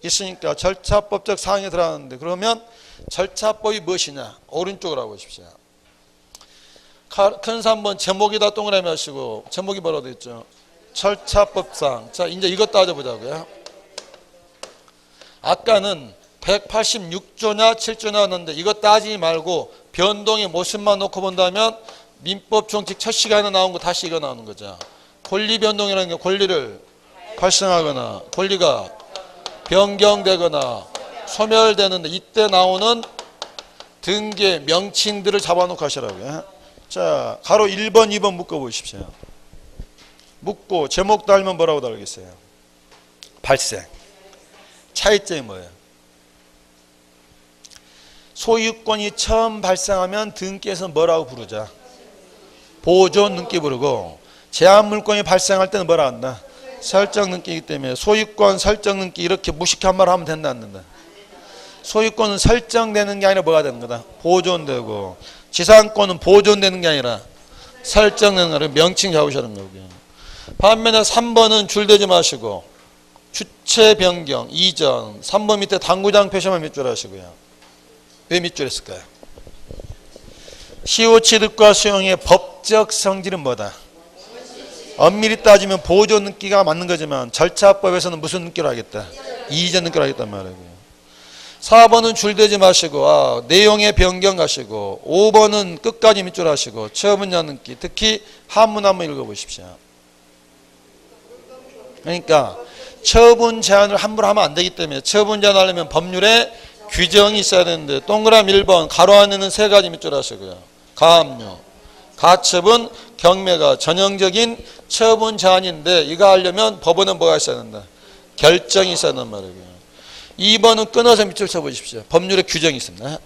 A: 있으니까 절차법적 사항에 들어가는데 그러면 절차법이 무엇이냐? 오른쪽으로 보십시오. 큰 3번 제목에다 동그라미 하시고 제목이 뭐라고 되어 있죠? 절차법상. 자, 이제 이것 따져보자고요. 아까는 186조냐 7조냐였는데 이것 따지지 말고 변동의 모습만 놓고 본다면 민법 총칙 첫 시간에 나온 거 다시 이거 나오는 거죠. 권리 변동이라는 게 권리를 발생하거나 권리가 변경되거나 소멸되는데 이때 나오는 등기의 명칭들을 잡아놓고 하시라고요. 자, 가로 1번, 2번 묶어보십시오. 묶고 제목 달면 뭐라고 달겠어요? 발생. 차이점이 뭐예요? 소유권이 처음 발생하면 등기에서 뭐라고 부르자? 보존 등기 부르고, 제한 물권이 발생할 때는 뭐라 한다? 설정 등기이기 때문에 소유권 설정 등기 이렇게 무식한 말 하면 된다 안 된다? 소유권은 설정되는 게 아니라 뭐가 되는 거다? 보존되고, 지상권은 보존되는 게 아니라 설정되는 거를 명칭 잡으시는 거고요. 반면에 3번은 줄대지 마시고 주체 변경, 이전, 3번 밑에 당구장 표시만 밑줄 하시고요. 왜 밑줄 했을까요? 시효 취득과 수용의 법적 성질은 뭐다? 엄밀히 따지면 보존 등기가 맞는 거지만 절차법에서는 무슨 등기로 하겠다? 이전 등기로 하겠단 말이고요. 4번은 줄대지 마시고 내용의 변경 가시고, 5번은 끝까지 밑줄 하시고 처분 제한 등기, 특히 한문 한번 읽어보십시오. 그러니까 처분 제한을 함부로 하면 안 되기 때문에 처분 제한을 하려면 법률에 규정이 있어야 되는데, 동그라미 1번 가로 안에는 3가지 밑줄 하시고요. 가압류, 가처분, 경매가 전형적인 처분 제한인데, 이거 하려면 법원에 뭐가 있어야 된다? 결정이 있어야 된단 말이고요. 2번은 끊어서 밑줄 쳐보십시오. 법률에 규정이 있습니다.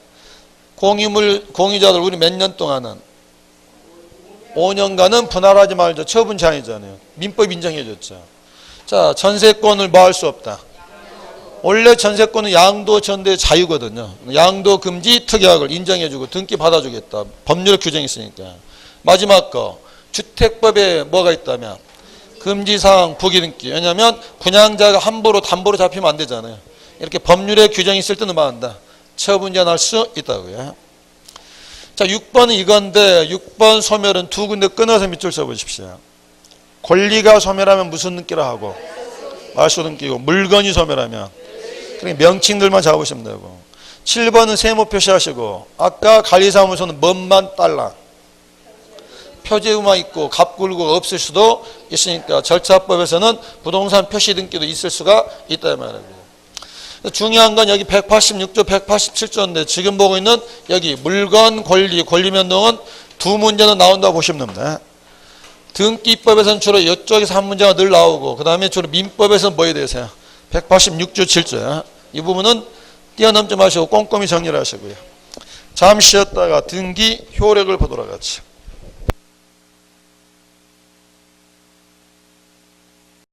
A: 공유자들 우리 몇 년 동안은 5년간은 분할하지 말자. 처분 제한이잖아요. 민법 인정해줬죠. 자, 전세권을 뭐 할 수 없다. 원래 전세권은 양도 전대 자유거든요. 양도 금지 특약을 인정해주고 등기 받아주겠다. 법률에 규정이 있으니까. 마지막 거, 주택법에 뭐가 있다면 금지사항 부기등기. 왜냐하면 분양자가 함부로 담보로 잡히면 안 되잖아요. 이렇게 법률에 규정이 있을 때는 뭐 한다? 처분 제한할 수 있다고요. 자, 6번은 이건데, 6번 소멸은 두 군데 끊어서 밑줄 써보십시오. 권리가 소멸하면 무슨 등기라 하고? 말소 등기고, 물건이 소멸하면 그러니까 명칭들만 잡으시면 되고. 7번은 세모 표시하시고, 아까 관리사무소는 뭔만 딸랑 표제우만 있고 갑 굴고 없을 수도 있으니까 절차법에서는 부동산 표시 등기도 있을 수가 있다 말이에요. 중요한 건 여기 186조, 187조인데 지금 보고 있는 여기 물건, 권리, 권리면동은 두 문제는 나온다고 보시면 됩니다. 등기법에서는 주로 이쪽에서 한 문제가 늘 나오고, 그 다음에 주로 민법에서는 뭐에 대해서요? 186조 7조요. 이 부분은 뛰어넘지 마시고 꼼꼼히 정리를 하시고요. 잠시 쉬었다가 등기 효력을 보도록 하죠.